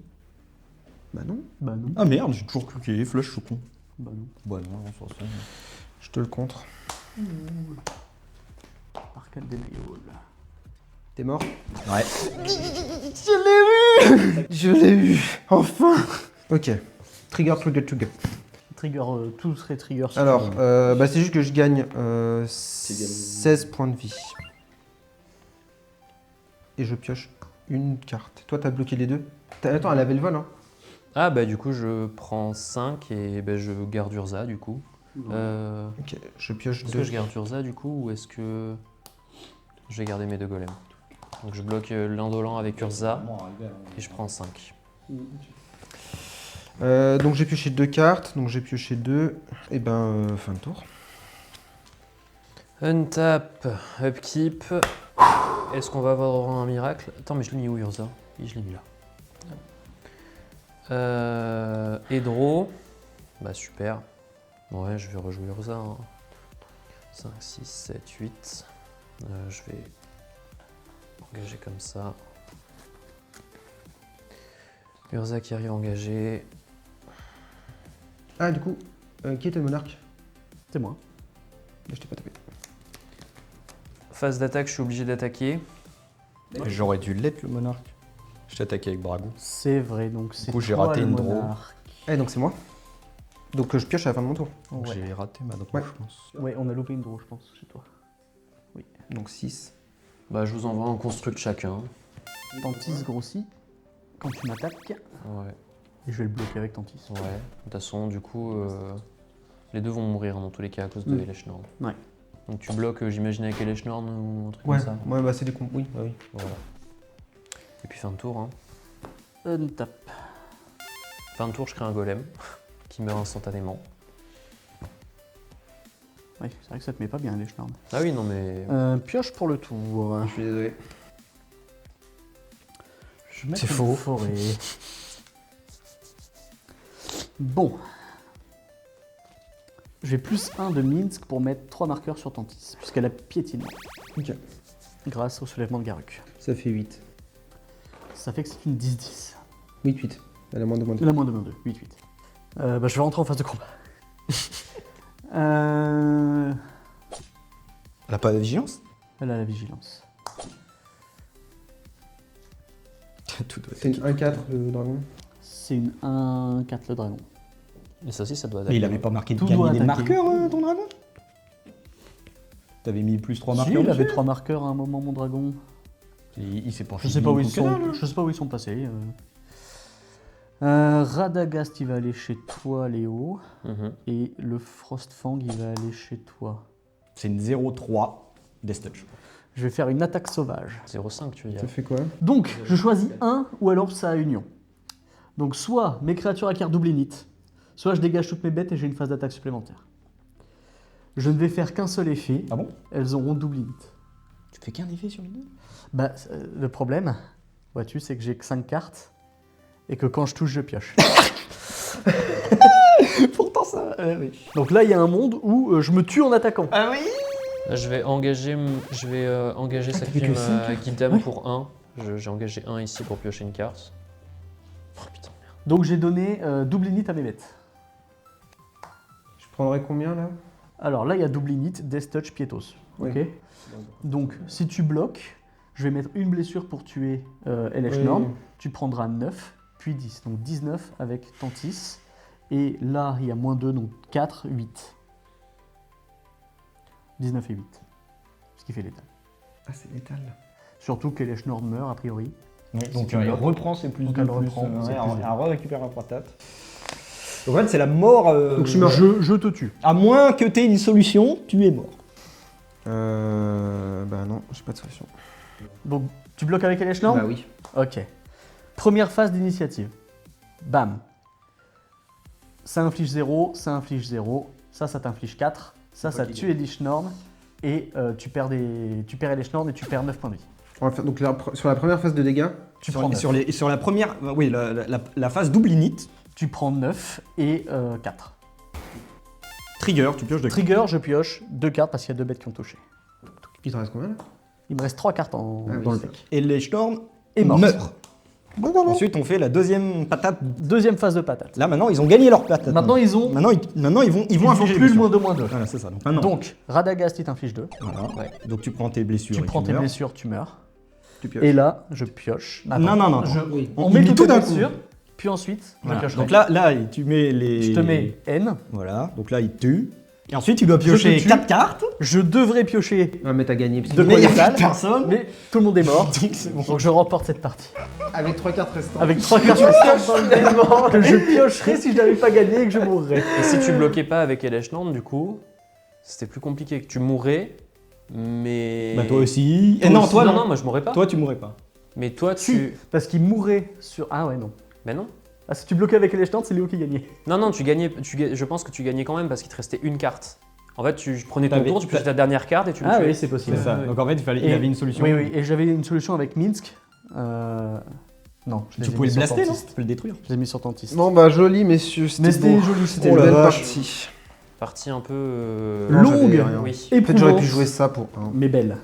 Bah non. Bah non. Ah merde, j'ai toujours cliqué, flash, je suis con. Bah non. Bah non, de toute façon. Je te le contre. Arcade des Naïol. T'es mort? Ouais. Je l'ai eu. Enfin. Ok. Trigger. Trigger, tout serait trigger. sur- Alors, bah c'est juste que je gagne 16 points de vie. Et je pioche une carte. Toi, t'as bloqué les deux? Attends, elle avait le vol, hein? Ah bah du coup je prends 5 et bah, je garde Urza du coup. Ok, je pioche Est-ce 2. que je garde Urza du coup ou est-ce que je vais garder mes 2 golems? Donc je bloque l'indolent avec Urza et je prends 5. Donc j'ai pioché 2 cartes, donc j'ai pioché 2. Et ben, fin de tour. Untap, upkeep. Est-ce qu'on va avoir un miracle? Attends mais je l'ai mis où Urza? Oui, je l'ai mis là. Draw. Bah super. Ouais, je vais rejouer Urza. Hein. 5, 6, 7, 8. Je vais engager comme ça. Urza qui arrive engagé. Ah, du coup, qui était le monarque? C'est moi. Je t'ai pas tapé. Phase d'attaque, je suis obligé d'attaquer. J'aurais dû l'être le monarque. Je t'ai attaqué avec Brago. C'est vrai, donc c'est coup, j'ai toi, raté le une draw. monarque. Eh, donc c'est moi. Donc je pioche à la fin de mon tour. Donc Ouais. j'ai raté ma draw, Ouais. je pense. Ouais, on a loupé une draw, je pense, chez toi. Donc 6. Bah, je vous envoie un construct chacun. Tantis grossit quand tu m'attaques. Ouais, Et je vais le bloquer avec Tantis. ouais. De toute façon, du coup, les deux vont mourir hein, dans tous les cas à cause de Eleshnorn. Ouais. Donc tu bloques, j'imagine, avec Eleshnorn ou un truc Ouais, comme ça. ouais, bah c'est des oui, bah oui. Voilà. Et puis fin de tour. Hein. Untap. Fin de tour, je crée un golem qui meurt instantanément. Ouais, c'est vrai que ça te met pas bien les Schnorn. Ah oui, non mais. Pioche pour le tour. Je suis désolé. Je vais mettre C'est une faux. forêt. Bon. J'ai plus 1 de Minsk pour mettre 3 marqueurs sur Tantis, puisqu'elle a piétinement, Ok. grâce au soulèvement de Garuk. Ça fait 8. Ça fait que c'est une 10-10. 8. Elle a moins de moins de. La moins de 2, 8-8. Bah, je vais rentrer en phase de combat. Elle a pas de vigilance? Elle a la vigilance. Tout doit être- C'est une 1-4 le dragon. C'est une 1-4 le dragon. Et ça aussi, ça doit Mais il avait pas marqué de Tout doit gagner des attaquer. marqueurs, ton dragon? T'avais mis plus 3 Si, marqueurs il avait dessus 3 marqueurs à un moment, mon dragon. Il s'est pas Je fait sais pas où ils une sont. canal, Je sais pas où ils sont passés. Radagast, il va aller chez toi, Léo. Mhm. Et le Frostfang, il va aller chez toi. C'est une 0-3 Death Touch. Je vais faire une attaque sauvage. 0,5, tu veux dire. Ça fait quoi? Donc, je choisis un ou alors ça a union. Donc, soit mes créatures acquièrent double init, soit je dégage toutes mes bêtes et j'ai une phase d'attaque supplémentaire. Je ne vais faire qu'un seul effet. Ah bon? Elles auront double init. Tu fais qu'un effet sur les deux? Bah, le problème, vois-tu, c'est que j'ai que 5 cartes et que quand je touche, je pioche. Pourtant ça, oui. Donc là, il y a un monde où je me tue en attaquant. Ah oui. Je vais engager, sa t'as fait que plume cinq à cartes. Guidam Ouais. pour 1. J'ai engagé 1 ici pour piocher une carte. Oh putain, merde. Donc j'ai donné double init à mes bêtes. Je prendrais combien là? Alors là, il y a double init, Death Touch, Pietos. Oui. Ok. Donc si tu bloques, je vais mettre une blessure pour tuer LH Oui. Norm. Tu prendras 9, puis 10. Donc 19 avec Tantis. Et là, il y a moins 2, donc 4, 8. 19 et 8. Ce qui fait létal. Ah, c'est létal. Surtout que LH Norm meurt, a priori. Donc tu il bloques. reprend ses plus Donc de elle plus, reprend ses plus de. elle récupère un patate. Donc en fait c'est la mort. Donc je meurs. Je te tue. À moins que tu aies une solution, tu es mort. Bah non, j'ai pas de solution. Donc tu bloques avec LH Norm? Bah oui. Ok. Première phase d'initiative. Bam. Ça inflige 0, ça inflige 0, ça t'inflige 4, ça tue Elish Norn, et tu perds Elish Norn et tu perds 9 points de vie. On va faire, donc sur la première phase de dégâts, Tu prends 9. Sur la première, oui, la phase double init, Tu prends 9 et 4. trigger, tu pioches de Trigger, je pioche 2 cartes parce qu'il y a 2 bêtes qui ont touché. il t'en reste combien là? Il me reste 3 cartes Ah oui, dans le ça. deck. Et les Storm Et morte. meurt. Ensuite on fait la deuxième patate. Deuxième phase de patate. Là maintenant ils ont gagné leur patate. Maintenant ils ont Maintenant ils vont ils ont infliger plus les le moins blessures. 2/2. Voilà, c'est ça. Donc maintenant, Donc Radagast il t'inflige 2. voilà. Ouais. Donc tu prends tes blessures. Tu et prends tes meurs. blessures, tu meurs. Tu pioches. Et là, je pioche. Non. Oui. On Il met met toutes tout les d'un coup. blessures, puis ensuite, je Voilà. pioche. Donc là tu mets les. je te mets N. Voilà. Donc là il tue. Et ensuite tu dois te piocher tue. 4 cartes. Je devrais piocher, Ouais, mais t'as gagné. parce De que- quoi Mais il y a létal. plus personne. mais tout le monde est mort. Donc c'est bon. Donc je remporte cette partie. Avec 3 cartes restantes. Avec 3 cartes restantes dans le deck que je piocherai si je n'avais pas gagné et que je mourrais. Et si tu bloquais pas avec Eleshland, du coup, c'était plus compliqué. Que tu mourrais, mais. Bah toi aussi. Et Toi non aussi. toi non, non. non, moi je mourrais pas. Toi tu mourrais pas. Mais toi, Si, tu. parce qu'il mourrait sur... Ah ouais, non. Mais non. Ah, si tu bloquais avec les jetantes, c'est Léo qui gagnait. Non, tu gagnais. Je pense que tu gagnais quand même parce qu'il te restait une carte. En fait, tu prenais ton T'avais- tour, tu piochais ta dernière carte et tu le Ah tuais. oui, c'est possible. C'est ça. ouais. Donc en fait il Et- avait une solution. Oui, et j'avais une solution avec Minsk. Non, je les Tu ai pouvais mis le sur blaster non? Tantiste. Tu peux le détruire. Je les ai mis sur Tantiste. Bon bah joli messieurs, Mais c'était beau. joli, C'était Oh une la belle vache. partie. Partie un peu. Non, Longue. j'avais rien. Oui. Peut-être j'aurais pu Éprouvante. jouer ça pour un. Mais belle.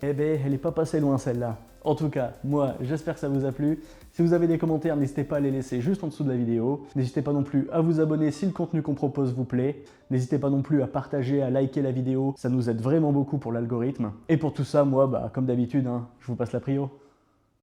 Eh ben, elle est pas passée loin celle-là. En tout cas, moi, j'espère que ça vous a plu. Si vous avez des commentaires, n'hésitez pas à les laisser juste en dessous de la vidéo. N'hésitez pas non plus à vous abonner si le contenu qu'on propose vous plaît. N'hésitez pas non plus à partager, à liker la vidéo. Ça nous aide vraiment beaucoup pour l'algorithme. Et pour tout ça, moi, bah, comme d'habitude, hein, je vous passe la prio.